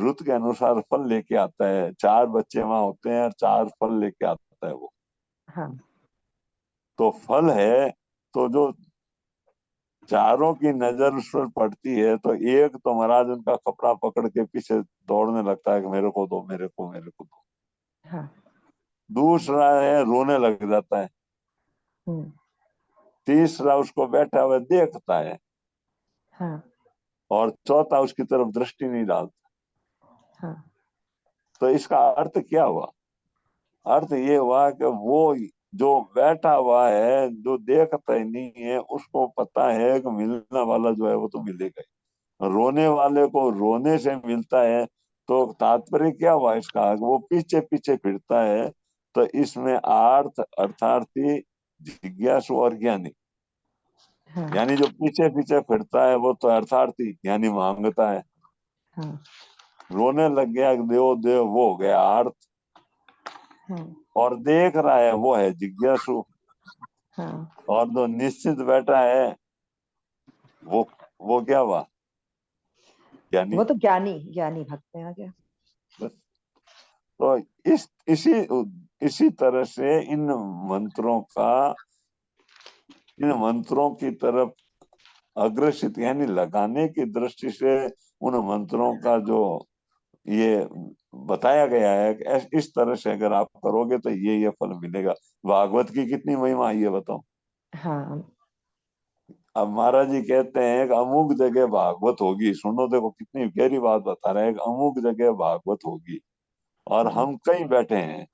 रुत के अनुसार फल लेके आता है, 4 बच्चे वहां होते हैं और 4 फल लेके आता है वो। हाँ। तो फल है, तो जो चारों की नजर उस पर पड़ती है, तो एक तो महाराज उनका कपड़ा पकड़ के पीछे दौड़ने लगता है कि मेरे को दो, मेरे को, मेरे को दो। हाँ। दूसरा है रोने लग जाता है। तीसरा उसको बैठा हुआ देखता है। हाँ। और चौथा उसकी तरफ दृष्टि नहीं डालता। हाँ। तो इसका अर्थ क्या हुआ? अर्थ ये हुआ कि वो जो बैठा हुआ है, जो देखता ही नहीं है, उसको पता है कि मिलने वाला जो है वो तो मिलेगा ही। रोने वाले को रोने से मिलता है, तो तात्पर्य क्या हुआ इसका? वो पीछे पीछे फिरता है। तो इसमें अर्थार्थी, जिज्ञासु और ज्ञानी, हाँ। यानी जो पीछे पीछे फिरता है वो तो अर्थार्थी, ज्ञानी मांगता है। हाँ। रोने लग गया देव देव, वो हो गया अर्थ। हाँ। और देख रहा है वो है जिज्ञासु। हाँ। और जो निश्चित बैठा है वो क्या हुआ? ज्ञानी। वो तो ज्ञानी, ज्ञानी भक्त में आ गया। तो इसी तरह से इन मंत्रों की तरफ अग्रसित, यानी लगाने की दृष्टि से उन मंत्रों का जो ये बताया गया है कि इस तरह से अगर आप करोगे तो ये फल मिलेगा। भागवत की कितनी महिमा है ये बताओ। हाँ। अब महाराज जी कहते हैं कि अमुक जगह भागवत होगी, सुनो देखो कितनी गहरी बात बता रहे हैं, अमुक जगह भागवत होगी, और हम कहीं बैठे हैं,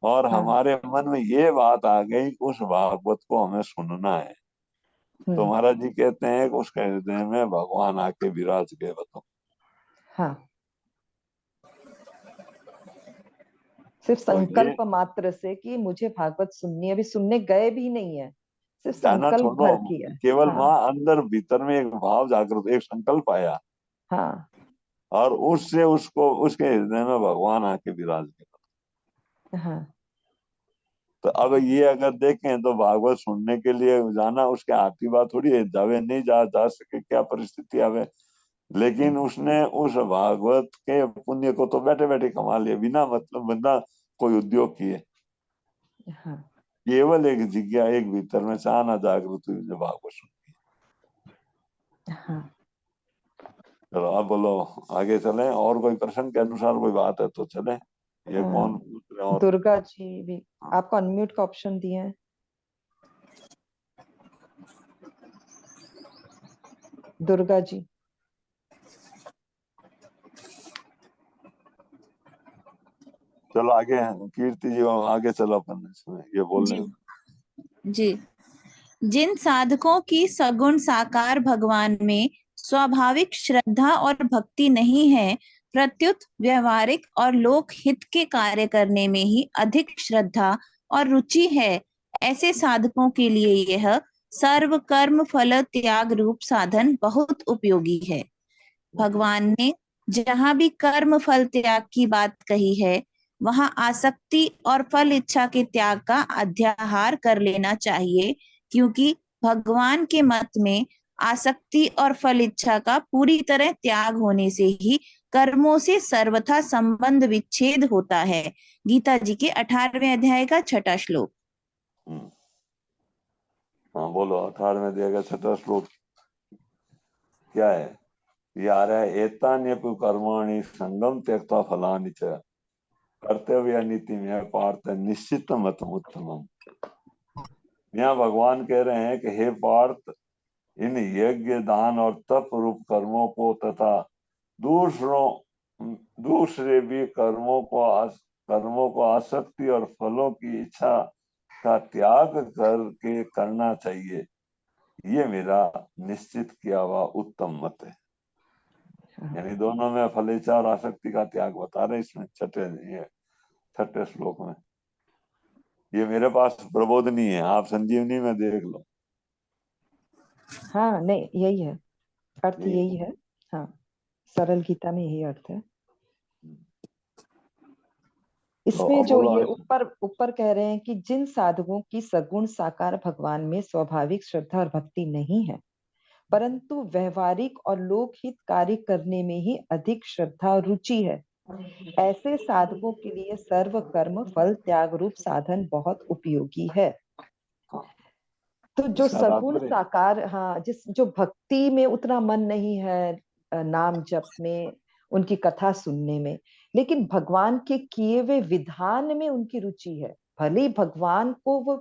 और हमारे मन में ये बात आ गई उस भागवत को हमें सुनना है। तो महाराज जी कहते हैं कि उसके हृदय में भगवान आके विराज गए, बताओ। हाँ, सिर्फ संकल्प मात्र से कि मुझे भागवत सुननी है, अभी सुनने गए भी नहीं है, सिर्फ जाना संकल्प छोड़ो, भर किया। केवल हाँ। वहां अंदर भीतर में एक भाव जागृत, एक संकल्प आया, हाँ। और उससे उसको उसके हृदय में भगवान आके विराज गए। हाँ। तो अब ये अगर देखें तो भागवत सुनने के लिए जाना उसके हाथ की बात थोड़ी है, जावे नहीं जा सके, क्या परिस्थिति आवे, लेकिन उसने उस भागवत के पुण्य को तो बैठे बैठे कमा लिया, बिना मतलब बिना कोई उद्योग किए। हाँ। केवल एक जिज्ञा, एक भीतर में चाहना जागृत हुई जो भागवत सुन। हाँ। चलो अब बोलो, आगे चलें, और कोई प्रश्न के अनुसार कोई बात है तो चलें। ये कौन पूछ रहे हैं? और दुर्गा जी भी आपको अनम्यूट का ऑप्शन दिए हैं। दुर्गा जी। चलो आगे, कीर्ति जी आगे चलो अपन इसमें ये बोलने। जी, जिन साधकों की सगुण साकार भगवान में स्वाभाविक श्रद्धा और भक्ति नहीं है, प्रत्युत व्यवहारिक और लोक हित के कार्य करने में ही अधिक श्रद्धा और रुचि है, ऐसे साधकों के लिए यह सर्व कर्म फल त्याग रूप साधन बहुत उपयोगी है। भगवान ने जहां भी कर्म फल त्याग की बात कही है, वहां आसक्ति और फल इच्छा के त्याग का अध्याहार कर लेना चाहिए, क्योंकि भगवान के मत में आसक्ति और फल इच्छा का पूरी तरह त्याग होने से ही कर्मों से सर्वथा संबंध विच्छेद होता है। गीता जी के 18वें अध्याय का 6वां श्लोक। हाँ बोलो, 18वें दिया गया 6वां श्लोक क्या है? ये आ रहा है, एतान्यपि कर्माणि संगम त्यक्त्वा फलानि च कर्तव्य नीति में पार्थ निश्चित मतम उत्तमम। यहाँ भगवान कह रहे हैं कि हे पार्थ, इन यज्ञ दान और तप रूप कर्मों को तथा दूसरे भी कर्मों को आसक्ति और फलों की इच्छा का त्याग करके करना चाहिए। ये मेरा निश्चित किया हुआ उत्तम मत है। यानी दोनों में फल इच्छा और आसक्ति का त्याग बता रहे इसमें छठे श्लोक में। ये मेरे पास प्रबोधनी है, आप संजीवनी में देख लो। हाँ नहीं, यही है अर्थ, यही है। हाँ, सरल गीता में यही अर्थ है। इसमें जो ये ऊपर कह रहे हैं कि जिन साधकों की सगुण साकार भगवान में स्वाभाविक श्रद्धा और भक्ति नहीं है, परंतु व्यवहारिक और लोकहित कार्य करने में ही अधिक श्रद्धा और रुचि है, ऐसे साधकों के लिए सर्व कर्म फल त्याग रूप साधन बहुत उपयोगी है। तो जो सगुण साकार, हाँ, जो भक्ति में उतना मन नहीं है, नाम जप में, उनकी कथा सुनने में, लेकिन भगवान के किए हुए विधान में उनकी रुचि है। भले ही भगवान को वो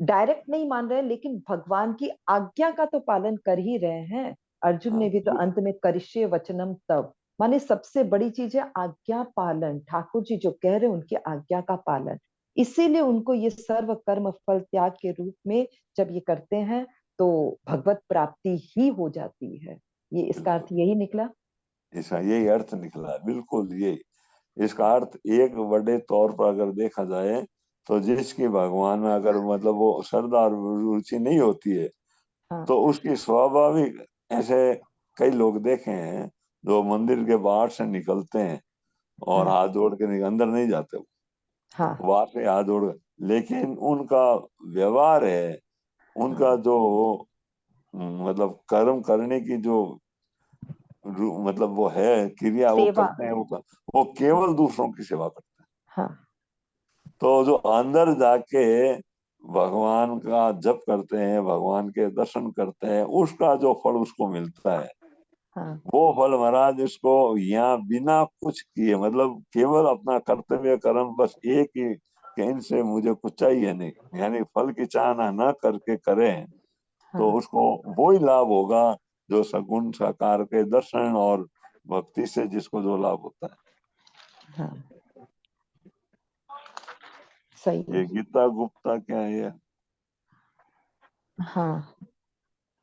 डायरेक्ट नहीं मान रहे, लेकिन भगवान की आज्ञा का तो पालन कर ही रहे हैं। अर्जुन ने भी तो अंत में करिष्ये वचनम तब, माने सबसे बड़ी चीज है आज्ञा पालन। ठाकुर जी जो कह रहे हैं उनकी आज्ञा का पालन, इसीलिए उनको ये सर्व कर्म फल त्याग के रूप में जब ये करते हैं तो भगवत प्राप्ति ही हो जाती है। ये इसका अर्थ यही निकला, इसका यही अर्थ निकला, बिल्कुल ये इसका अर्थ। एक बड़े तौर पर अगर देखा जाए तो जिसकी भगवान में अगर मतलब वो श्रद्धा और रुचि नहीं होती है, हाँ, तो उसकी स्वाभाविक, ऐसे कई लोग देखे हैं जो मंदिर के बाहर से निकलते हैं और हाथ जोड़ के अंदर नहीं जाते, हाँ, बाहर से हाथ जोड़, लेकिन उनका व्यवहार है, उनका जो मतलब कर्म करने की जो मतलब वो है क्रिया वो करते हैं, वो केवल दूसरों की सेवा करते हैं। हाँ। तो जो अंदर जाके भगवान का जप करते हैं, भगवान के दर्शन करते हैं, उसका जो फल उसको मिलता है, हाँ, वो फल महाराज उसको यहाँ बिना कुछ किए, मतलब केवल अपना कर्तव्य कर्म बस एक ही कि इनसे मुझे कुछ चाहिए नहीं, यानी फल की चाहना न करके करें, तो उसको वो ही लाभ होगा जो सगुण साकार के दर्शन और भक्ति से जिसको जो लाभ होता है। हाँ। सही। ये गीता गुप्ता क्या है? हाँ,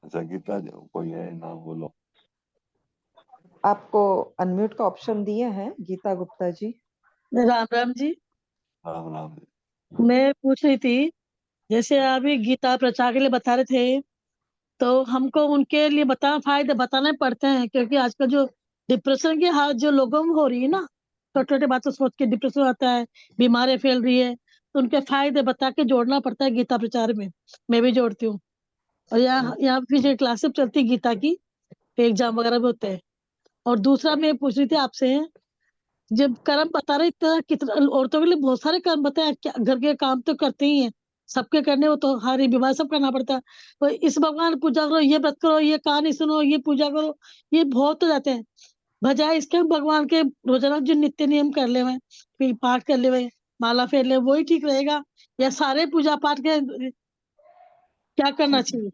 अच्छा, गीता जो कोई है नाम बोलो। आपको अनम्यूट का ऑप्शन दिए हैं गीता गुप्ता जी। राम राम जी। राम राम जी। मैं पूछ रही थी, जैसे अभी गीता प्रचार के लिए बता रहे थे, तो हमको उनके लिए फायदे बताने पड़ते हैं, क्योंकि आजकल जो डिप्रेशन की हालत जो लोगों में हो रही है ना, छोटे छोटे बातों सोच के डिप्रेशन आता है, बीमारी फैल रही है, तो उनके फायदे बता के जोड़ना पड़ता है गीता प्रचार में। मैं भी जोड़ती हूँ। और यहाँ फिर क्लासेस चलती है गीता की, एग्जाम वगैरह भी होते हैं। और दूसरा मैं पूछ रही थी आपसे, जब कर्म बता रहे इतना, कितना औरतों के लिए बहुत सारे कर्म बताए, घर के काम तो करते ही हैं, सबके करने हो तो हरी बीमार सब करना पड़ता है। तो इस भगवान पूजा करो, ये व्रत करो, ये कहानी सुनो, ये पूजा करो, ये बहुत हो जाते हैं। बजाय इसके भगवान के रोजाना जो नित्य नियम कर ले, फिर पाठ कर ले, माला फेर ले, वही ठीक रहेगा, या सारे पूजा पाठ के क्या करना चाहिए?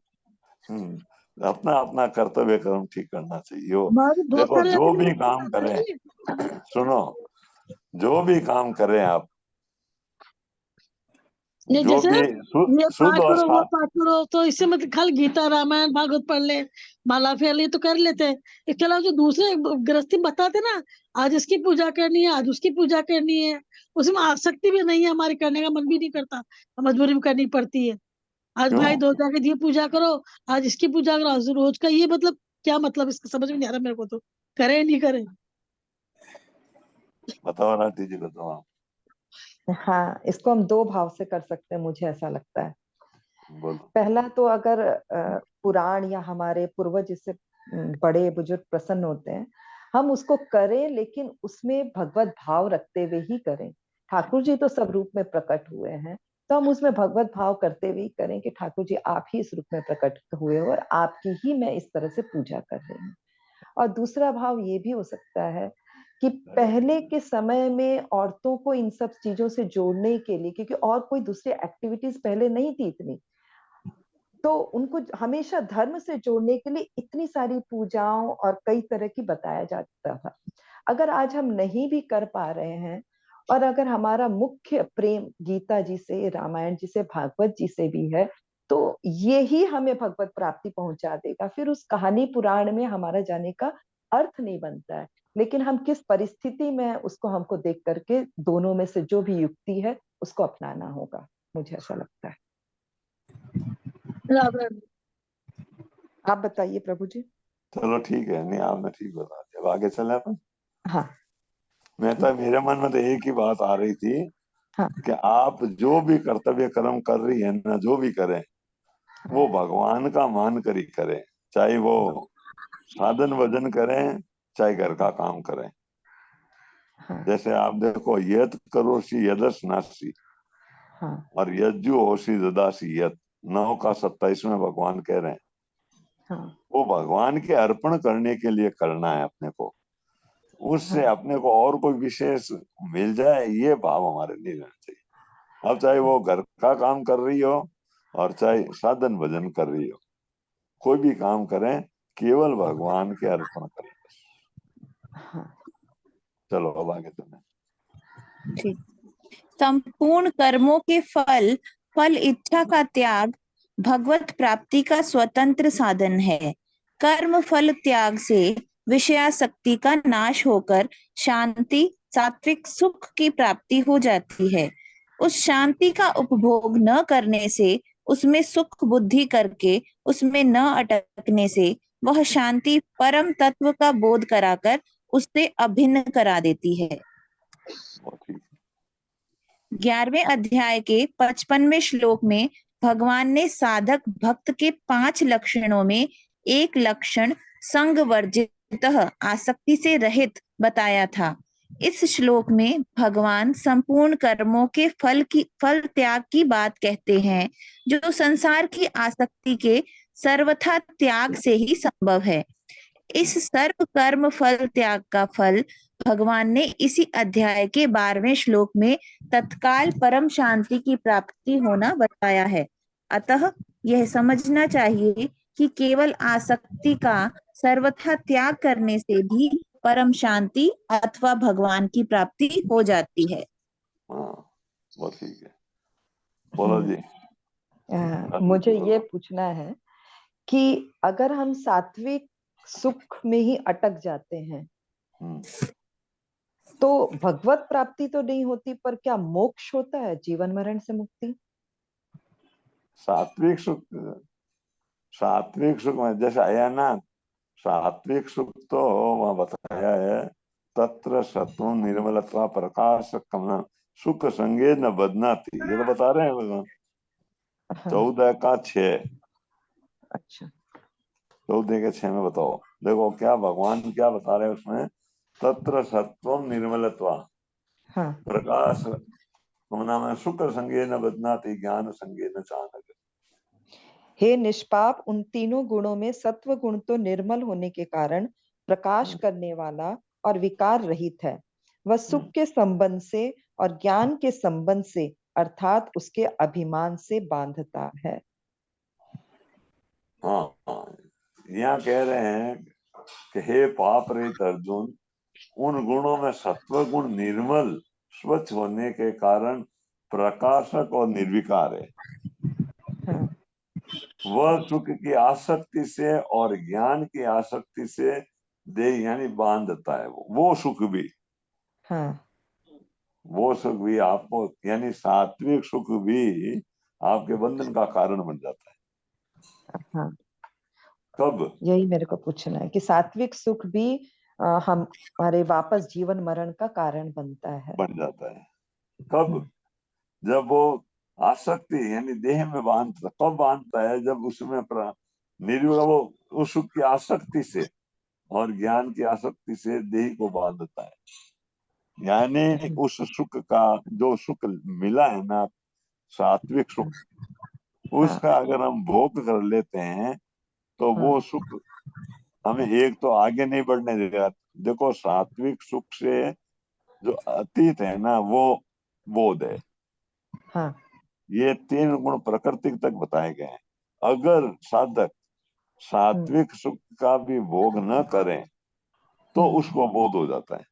अपना अपना कर्तव्य कर्म ठीक करना चाहिए। देखो जो भी काम करें, सुनो, जो भी काम करें आप, ये जो जैसे भी ये शुद्ध और वो पाठ करो, तो इससे मतलब खाली गीता रामायण भागवत पढ़ ले, माला फेर ले तो कर लेते हैं। इसके अलावा जो दूसरे गृहस्थी बताते ना, आज इसकी पूजा करनी है, आज उसकी पूजा करनी है, उसमें आसक्ति भी नहीं है, हमारे करने का मन भी नहीं करता, मजबूरी में करनी पड़ती है। आज भाई दो जाके दिए पूजा करो, आज इसकी पूजा करो, आज रोज का, ये मतलब क्या मतलब? इसका समझ में नहीं आ रहा मेरे को, तो करे नहीं करे। बताओ ना दीजिए, बताओ। हाँ, इसको हम दो भाव से कर सकते हैं, मुझे ऐसा लगता है। बोलो। पहला तो अगर पुराण या हमारे पूर्वज जिससे बड़े बुजुर्ग प्रसन्न होते हैं, हम उसको करें, लेकिन उसमें भगवत भाव रखते हुए ही करें। ठाकुर जी तो सब रूप में प्रकट हुए हैं, तो हम उसमें भगवत भाव करते हुए करें कि ठाकुर जी आप ही इस रूप में प्रकट हुए हो और आपकी ही मैं इस तरह से पूजा कर रही हूँ। और दूसरा भाव ये भी हो सकता है कि पहले के समय में औरतों को इन सब चीजों से जोड़ने के लिए, क्योंकि और कोई दूसरी एक्टिविटीज पहले नहीं थी इतनी, तो उनको हमेशा धर्म से जोड़ने के लिए इतनी सारी पूजाओं और कई तरह की बताया जाता था। अगर आज हम नहीं भी कर पा रहे हैं और अगर हमारा मुख्य प्रेम गीता जी से, रामायण जी से, भागवत जी से भी है, तो ये ही हमें भगवत प्राप्ति पहुंचा देगा। फिर उस कहानी पुराण में हमारा जाने का अर्थ नहीं बनता है। लेकिन हम किस परिस्थिति में उसको हमको देख करके दोनों में से जो भी युक्ति है उसको अपनाना होगा, मुझे ऐसा लगता है। आप बताइए प्रभु जी। चलो ठीक है, नहीं आपने ठीक बता दिया। अब आगे चले अपन। हाँ मेरे मन में तो एक ही बात आ रही थी हाँ कि आप जो भी कर्तव्य कर्म कर रही है ना, जो भी करें वो भगवान का मान कर ही करें, चाहे वो साधन वजन करें चाहे घर का काम करें। हाँ जैसे आप देखो, यत करोषि यदस नासी हाँ और यज्जु होशी ददासी यत, 9 का 27 में भगवान कह रहे हैं हाँ वो भगवान के अर्पण करने के लिए करना है अपने को। उससे हाँ अपने को और कोई विशेष मिल जाए ये भाव हमारे नहीं रहना चाहिए। अब चाहे वो घर का काम कर रही हो और चाहे साधन भजन कर रही हो, कोई भी काम करें केवल भगवान के अर्पण करें। हाँ। चलो अब आगे चलें। ठीक। संपूर्ण कर्मों के फल इच्छा का त्याग भगवत प्राप्ति का स्वतंत्र साधन है। कर्म फल त्याग से विषयासक्ति का नाश होकर शांति, सात्विक सुख की प्राप्ति हो जाती है। उस शांति का उपभोग न करने से, उसमें सुख बुद्धि करके उसमें न अटकने से, वह शांति परम तत्व का बोध कराकर उससे अभिन्न करा देती है। 11वें अध्याय के 55वें श्लोक में भगवान ने साधक भक्त के 5 लक्षणों में एक लक्षण संग वर्जित आसक्ति से रहित बताया था। इस श्लोक में भगवान संपूर्ण कर्मों के फल त्याग की बात कहते हैं, जो संसार की आसक्ति के सर्वथा त्याग से ही संभव है। इस सर्व कर्म फल त्याग का फल भगवान ने इसी अध्याय के 12वें श्लोक में तत्काल परम शांति की प्राप्ति होना बताया है। अतः यह समझना चाहिए कि केवल आसक्ति का सर्वथा त्याग करने से भी परम शांति अथवा भगवान की प्राप्ति हो जाती है। हाँ, वो ठीक है। बोलो जी। मुझे ये पूछना है कि अगर हम सात्विक सुख में ही अटक जाते हैं तो भगवत प्राप्ति तो नहीं होती, पर क्या मोक्ष होता है, जीवन मरण से मुक्ति? सात्विक सुख में जैसे आया ना, सात्विक सुख तो वहां बताया है, तत्र सत्व निर्मलत्वा प्रकाश कमना सुख संगे न बदनाती, ये तो बता रहे हैं भगवान। 14 का 6। अच्छा, 14 के 6 में बताओ, देखो क्या भगवान क्या बता रहे हैं उसमें। तत्र सत्वम निर्मलत्वा प्रकाश कमना सुख संगे न बदनाती ज्ञान संगे न चाणक। हे निष्पाप, उन तीनों गुणों में सत्व गुण तो निर्मल होने के कारण प्रकाश करने वाला और विकार रहित है। वह सुख के संबंध से और ज्ञान के संबंध से अर्थात उसके अभिमान से बांधता है। हाँ, यहाँ कह रहे हैं कि हे पाप रहित अर्जुन, उन गुणों में सत्व गुण निर्मल स्वच्छ होने के कारण प्रकाशक और निर्विकार है। वह सुख की आसक्ति से और ज्ञान की आसक्ति से देह यानी बांधता है। वो सुख भी वो सुख भी आपको यानी सात्विक सुख भी आपके बंधन का कारण बन जाता है। कब? यही मेरे को पूछना है कि सात्विक सुख भी हमारे वापस जीवन मरण का कारण बनता है, बन जाता है। कब? जब वो आसक्ति यानी देह में बांधता, कब बांधता है? जब उसमें वो उस सुख की आसक्ति से और ज्ञान की आसक्ति से देह को बांधता है। यानी उस सुख का जो सुख मिला है ना, सात्विक सुख, उसका अगर हम भोग कर लेते हैं तो वो सुख हमें एक तो आगे नहीं बढ़ने देगा। देखो सात्विक सुख से जो अतीत है ना वो बोध है। हाँ। ये 3 गुण प्रकृति तक बताए गए हैं। अगर साधक सात्विक सुख का भी भोग न करें तो उसको बोध हो जाता है।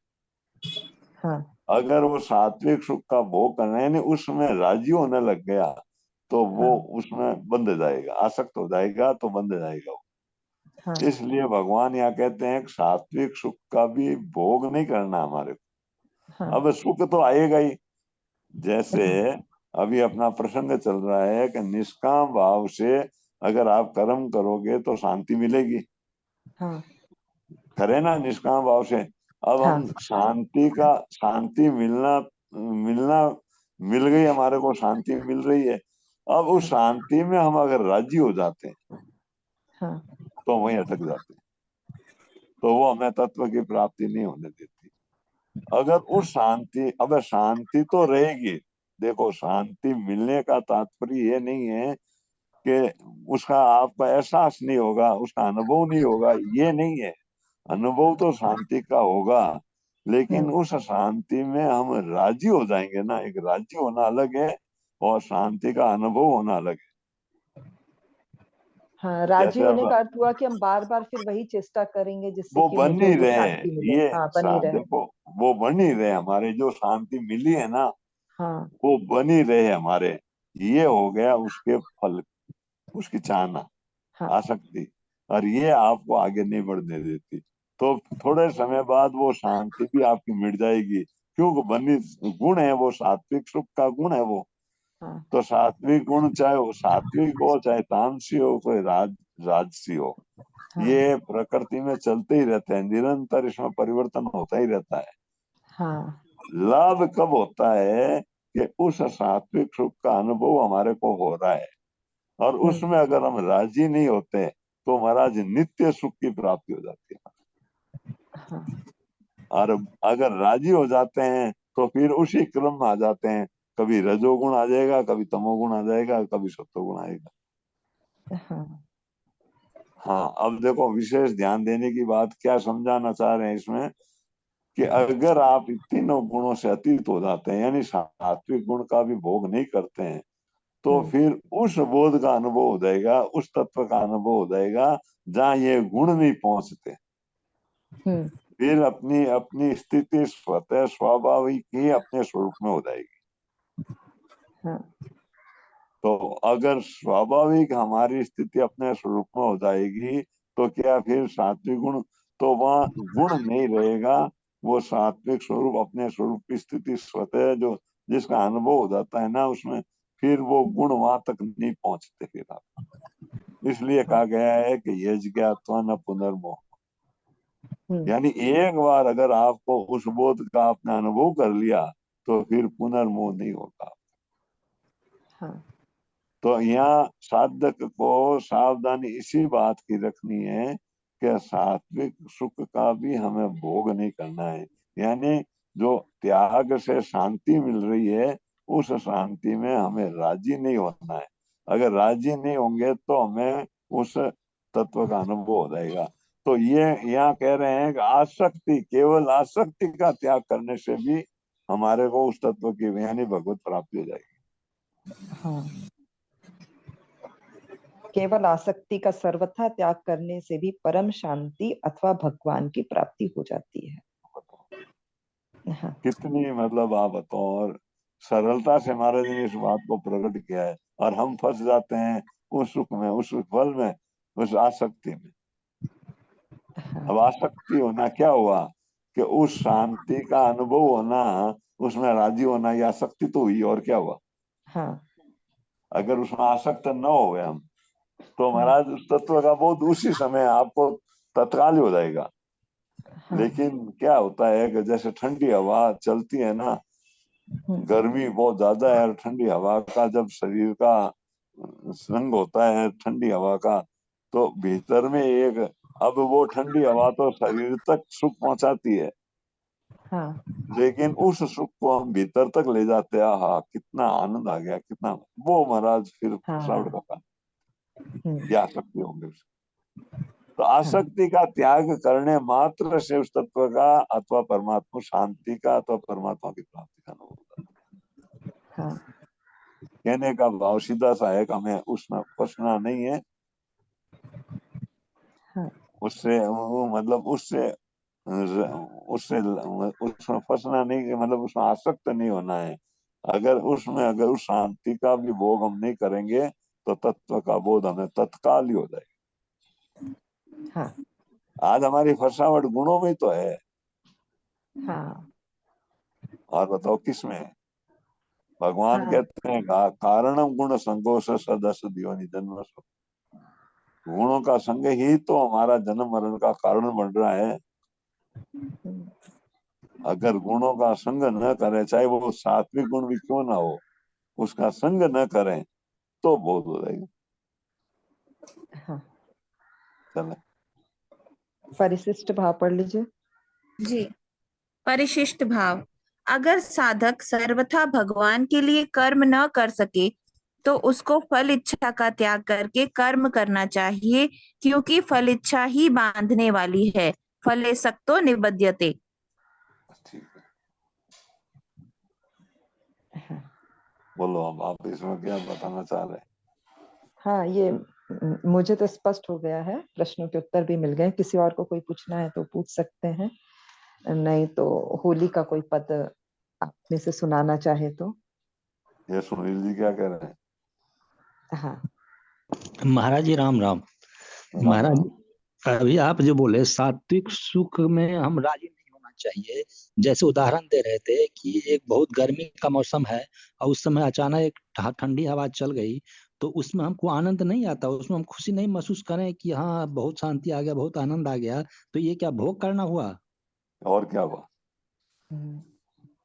हाँ। अगर वो सात्विक सुख का भोग करने यानी उसमें राजी होने लग गया तो वो उसमें बंध जाएगा, आसक्त हो जाएगा तो बंध जाएगा वो। हाँ। इसलिए भगवान यहाँ कहते हैं कि सात्विक सुख का भी भोग नहीं करना हमारे को। अब सुख तो आएगा ही। जैसे अभी अपना प्रसंग चल रहा है कि निष्काम भाव से अगर आप कर्म करोगे तो शांति मिलेगी। हाँ। करे ना निष्काम भाव से। अब हम शांति मिलना मिलना मिल गई, हमारे को शांति मिल रही है। अब उस शांति में हम अगर राजी हो जाते हैं तो वहीं अटक जाते हैं, तो वो हमें तत्व की प्राप्ति नहीं होने देती। अगर उस अब शांति तो रहेगी। देखो शांति मिलने का तात्पर्य ये नहीं है कि उसका आपका एहसास नहीं होगा, उसका अनुभव नहीं होगा, ये नहीं है। अनुभव तो शांति का होगा, लेकिन उस शांति में हम राजी हो जाएंगे ना। एक राजी होना अलग है और शांति का अनुभव होना अलग है। हाँ, राजी जैसे होने अब का अर्थ हुआ कि हम बार बार फिर वही चेष्टा करेंगे जिससे वो कि बन मुझे ही वो रहे, शांति मिले। ये हाँ, बनी रहे। देखो वो बन ही रहे, हमारे जो शांति मिली है ना हाँ। वो बनी रहे हमारे। ये हो गया उसके फल, उसकी चाहना, आसक्ति, और ये आपको आगे नहीं बढ़ने देती। तो थोड़े समय बाद वो शांति भी आपकी मिट जाएगी, क्योंकि बनी गुण है वो, सात्विक सुख का गुण है वो। तो सात्विक गुण चाहे वो सात्विक हो चाहे तामसी हो कोई राजसी हो, ये प्रकृति में चलते ही रहते हैं, निरंतर इसमें परिवर्तन होता ही रहता है। हाँ। लाभ कब होता है कि उस सात्विक सुख का अनुभव हमारे को हो रहा है और उसमें अगर हम राजी नहीं होते तो महाराज नित्य सुख की प्राप्ति हो जाती है। और अगर राजी हो जाते हैं तो फिर उसी क्रम में आ जाते हैं। कभी रजोगुण आ जाएगा, कभी तमोगुण आ जाएगा, कभी सत्वगुण आएगा। हाँ, अब देखो विशेष ध्यान देने की बात क्या समझाना चाह रहे हैं इसमें कि अगर आप इन तीनों गुणों से अतीत हो जाते हैं यानी सात्विक गुण का भी भोग नहीं करते हैं तो फिर उस बोध का अनुभव हो जाएगा, उस तत्व का अनुभव हो जाएगा जहाँ ये गुण नहीं पहुंचते। फिर अपनी अपनी स्थिति स्वतः स्वाभाविक ही अपने स्वरूप में हो जाएगी। तो अगर स्वाभाविक हमारी स्थिति अपने स्वरूप में हो जाएगी तो क्या फिर सात्विक गुण, तो वहाँ गुण नहीं रहेगा। वो सात्विक स्वरूप अपने स्वरूप की स्थिति स्वतः जो जिसका अनुभव हो जाता है ना उसमें, फिर वो गुण वहां तक नहीं पहुंचते फिर आप। इसलिए कहा गया है कि यज्ञात्वा न पुनर्मोह, यानी एक बार अगर आपको उस बोध का आपने अनुभव कर लिया तो फिर पुनर्मोह नहीं होता। तो यहाँ साधक को सावधानी इसी बात की रखनी है कि सात्विक सुख का भी हमें भोग नहीं करना है। यानी जो त्याग से शांति मिल रही है उस शांति में हमें राजी नहीं होना है। अगर राजी नहीं होंगे तो हमें उस तत्व का अनुभव हो जाएगा। तो ये यहाँ कह रहे हैं कि आसक्ति, केवल आसक्ति का त्याग करने से भी हमारे को उस तत्व की यानी भगवत प्राप्ति हो जाएगी। केवल आसक्ति का सर्वथा त्याग करने से भी परम शांति अथवा भगवान की प्राप्ति हो जाती है। कितनी मतलब आप बताओ, और सरलता से महाराज ने इस बात को प्रकट किया है और हम फंस जाते हैं उस सुख में, उस फल में, उस आसक्ति में। अब आसक्ति होना क्या हुआ कि उस शांति का अनुभव होना, उसमें राजी होना, ये आसक्ति तो हुई, और क्या हुआ। अगर उसमें आसक्त न हो हम तो महाराज उस तत्व का बोध उसी समय आपको तत्काल हो जाएगा। लेकिन क्या होता है कि जैसे ठंडी हवा चलती है ना, गर्मी बहुत ज्यादा है और ठंडी हवा का जब शरीर का संग होता है ठंडी हवा का, तो भीतर में एक, अब वो ठंडी हवा तो शरीर तक सुख पहुंचाती है हाँ लेकिन उस सुख को हम भीतर तक ले जाते हैं, हाँ कितना आनंद आ गया, कितना, वो महाराज फिर फसावट का काम, या आसक्ति होंगे उससे। तो आसक्ति का त्याग करने मात्र से उस तत्व का अथवा परमात्मा शांति का अथवा परमात्मा की प्राप्ति का अनुभव होता है। कहने का भाव सीधा सा है कि हमें उसमें फंसना नहीं है, उससे वो मतलब उससे उसमें फंसना नहीं, मतलब उसमें आसक्त नहीं होना है। अगर उस शांति का भी भोग हम नहीं करेंगे तो तत्व का बोध हमें तत्काल ही हो जाएगा। आज हमारी फसावट गुणों में तो है। और बताओ किसमें है? भगवान कहते हैं कारणम गुण संगोष सदस दियोनि जन्म। गुणों का संग ही तो हमारा जन्म मरण का कारण बन रहा है। अगर गुणों का संग न करें, चाहे वो सात्विक गुण भी क्यों ना हो, उसका संग न करें तो बोध हो जाएगा। चले परिशिष्ट भाव पढ़ लीजिए जी। परिशिष्ट भाव। अगर साधक सर्वथा भगवान के लिए कर्म न कर सके तो उसको फल इच्छा का त्याग करके कर्म करना चाहिए, क्योंकि फल इच्छा ही बांधने वाली है। फले सक्तो निबध्यते। ठीक है, बोलो अब आप इसमें क्या बताना चाह रहे हैं? हाँ, ये मुझे तो स्पष्ट हो गया है, प्रश्नों के उत्तर भी मिल गए। किसी और को कोई पूछना है तो पूछ सकते हैं, नहीं तो होली का कोई पद आप में से सुनाना चाहे तो। ये सुनील जी क्या कह रहे हैं? हाँ महाराज जी राम राम। महाराज अभी आप जो बोले सात्विक सुख में हम राजी नहीं होना चाहिए, जैसे उदाहरण दे रहे थे कि एक बहुत गर्मी का मौसम है और उस समय अचानक एक ठंडी हवा चल गई तो उसमें हमको आनंद नहीं आता, उसमें हम खुशी नहीं महसूस करें कि हाँ बहुत शांति आ गया, बहुत आनंद आ गया, तो ये क्या भोग करना हुआ? और क्या हुआ?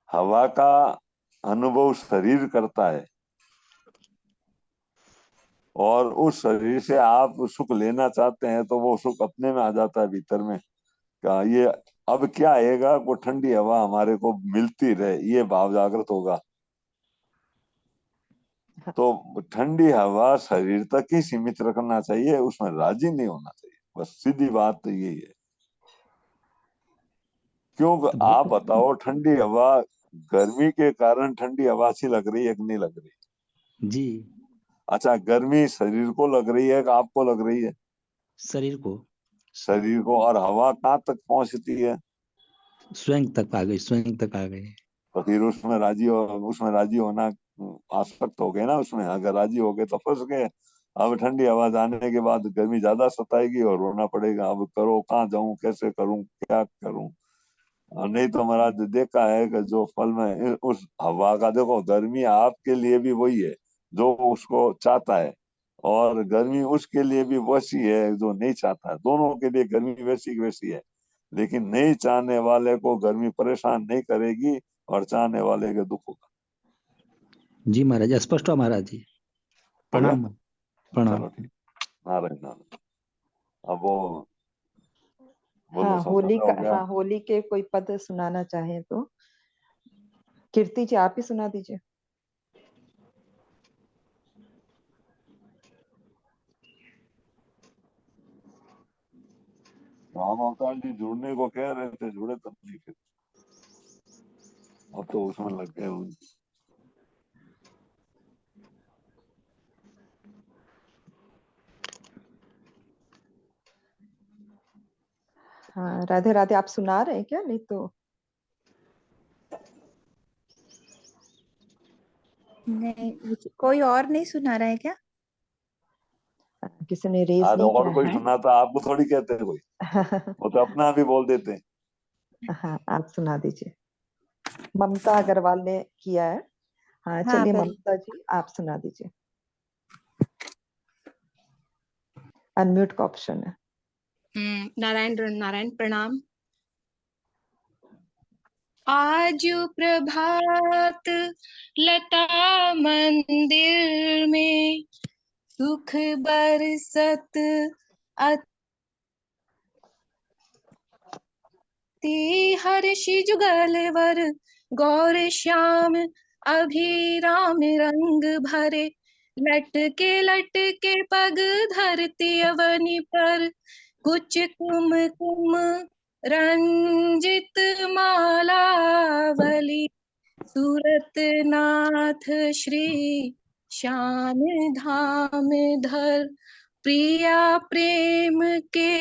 हवा का अनुभव शरीर करता है और उस शरीर से आप सुख लेना चाहते हैं तो वो सुख अपने में आ जाता है भीतर में। क्या ये अब क्या आएगा, वो ठंडी हवा हमारे को मिलती रहे, ये भाव जागृत होगा। तो ठंडी हवा शरीर तक ही सीमित रखना चाहिए, उसमें राजी नहीं होना चाहिए, बस सीधी बात तो यही है। क्योंकि आप बताओ, ठंडी हवा, गर्मी के कारण ठंडी हवा अच्छी लग रही है कि नहीं लग रही जी? अच्छा, गर्मी शरीर को लग रही है कि आपको लग रही है? शरीर को। शरीर को। और हवा कहाँ तक पहुंचती है? स्वयं तक आ गई, स्वयं तक आ गई। तो फिर उसमें राजी होना आसक्त हो गए ना उसमें। अगर राजी हो गए तो फंस गए। अब ठंडी हवा जाने के बाद गर्मी ज्यादा सताएगी और रोना पड़ेगा, अब करो कहाँ जाऊं, कैसे करूं, क्या करूं। और नहीं तो महाराज देखा है कि जो फल में उस हवा का, देखो गर्मी आपके लिए भी वही है जो उसको चाहता है, और गर्मी उसके लिए भी वैसी है जो नहीं चाहता है। दोनों के लिए गर्मी वैसी की वैसी है, लेकिन नहीं चाहने वाले को गर्मी परेशान नहीं करेगी और चाहने वाले के दुख होगा। जी महाराज, स्पष्ट हो महाराज जी। प्रणाम प्रणाम। चलो ठीक, नारायण नारायण। अब वो बोलो, हाँ, सब होली समझ का, हो गया? हाँ होली के कोई पद सुनाना चाहे तो कीर्ति जी आप ही सुना दीजिए। राम अवतार जी जुड़ने को कह रहे थे, जुड़े तब नहीं, फिर अब तो उसमें लग गए उन। हाँ राधे राधे, आप सुना रहे हैं क्या? नहीं तो नहीं, कोई और नहीं सुना रहा है क्या? किसी ने रेज आज नहीं और किया कोई है। सुनाता आपको थोड़ी कहते हैं कोई, वो तो अपना भी बोल देते हैं। हाँ आप सुना दीजिए। ममता अग्रवाल ने किया है। हाँ हाँ चलिए करिए। ममता जी आप सुना दीजिए, अनम्यूट का ऑप्शन है। नारायण नारायण प्रणाम। आज प्रभात लता मंदिर में सुख बरसत ते हर्षि जुगलवर गौर श्याम अभिराम रंग भरे, लटके पग धरती अवनी पर, कुछ कुमकुम रंजित मालावली, सूरत नाथ श्री श्याम धाम धर, प्रिया प्रेम के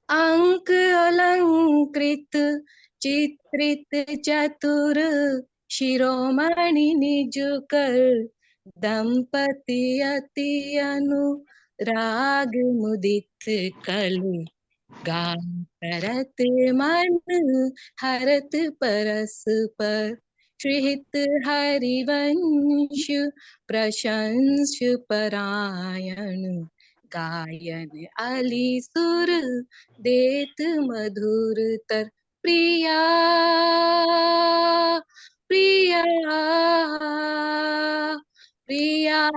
अंक अलंकृत, चित्रित चतुर शिरोमणि निज कर, दंपति अति अनुराग मुदित कल, गान करत मन हरत परस्पर, श्रीहित हरिवंश प्रशंस परायण, गायन अली सुर देत मधुरतर, प्रिया प्रिया प्रिया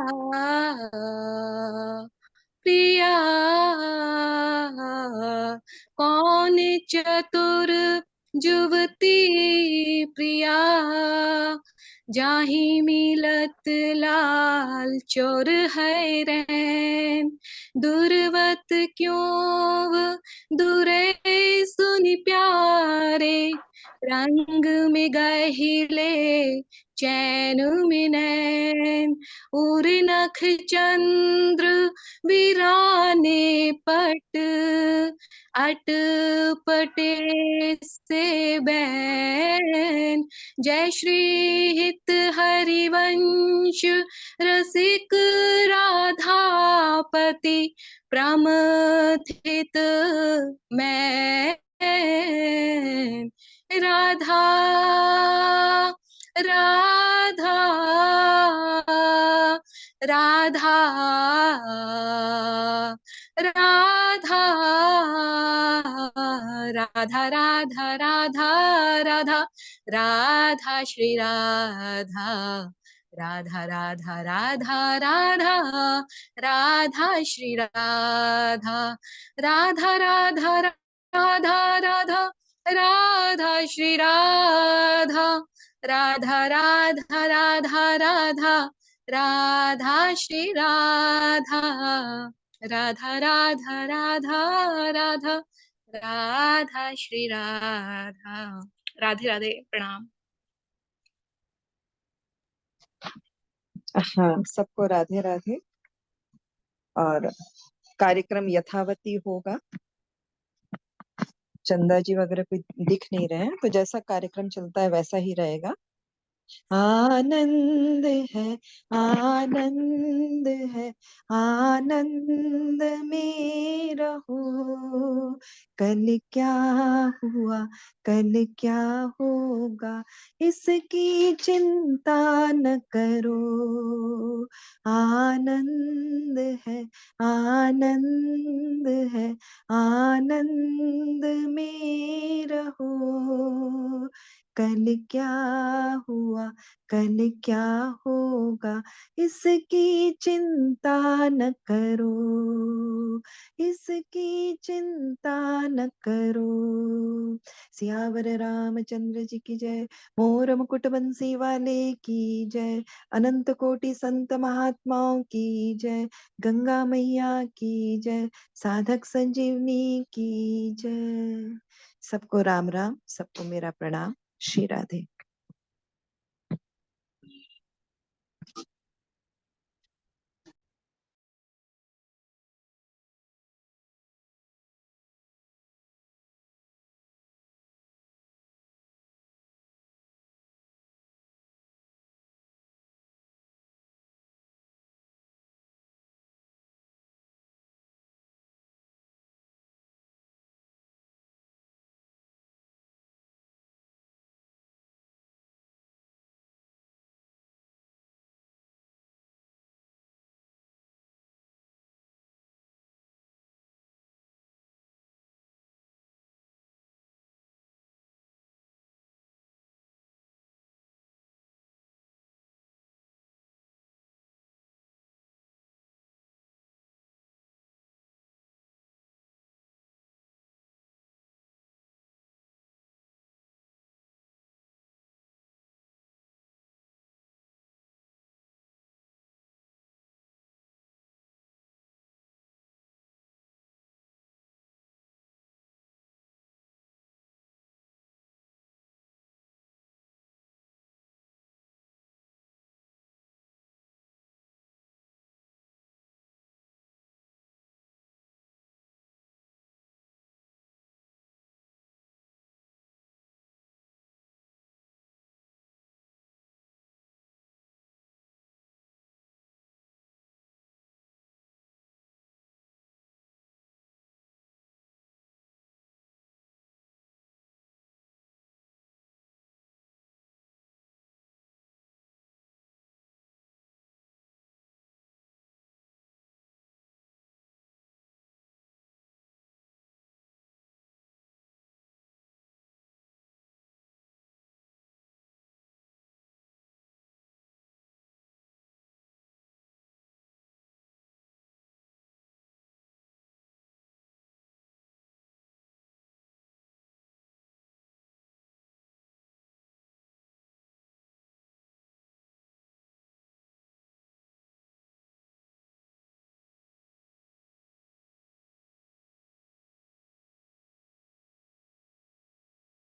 प्रिया, कौन चतुर जुवती प्रिया, जाहि मिलत लाल चोर है रैन, दुर्वत क्यों दुरे सुनि प्यारे, रंग में गहिले चैन में नैन, उर नख चंद्र वीराने पट, अटपटे से बैन, जय श्री हित हरिवंश रसिक राधापति, प्रमथित मैं राधा राधा राधा राधा राधा राधा राधा राधा राधा श्री राधा राधा राधा राधा राधा राधा श्री राधा राधा राधा राधा राधा राधा श्री राधा राधा राधा राधा राधा राधा श्री राधा राधा राधा राधा राधा राधा श्री राधा। राधे राधे, प्रणाम। हाँ, सबको राधे राधे। और कार्यक्रम यथावती होगा। चंदा जी वगैरह कोई दिख नहीं रहे हैं, तो जैसा कार्यक्रम चलता है वैसा ही रहेगा। आनंद है आनंद है आनंद में रहो, कल क्या हुआ कल क्या होगा इसकी चिंता न करो। आनंद है आनंद है आनंद में रहो, कल क्या हुआ कल क्या होगा इसकी चिंता न करो, इसकी चिंता न करो। सियावर रामचंद्र जी की जय, मोर मुकुट बंसी वाले की जय, अनंत कोटि संत महात्माओं की जय, गंगा मैया की जय, साधक संजीवनी की जय। सबको राम राम, सबको मेरा प्रणाम। श्री राधे।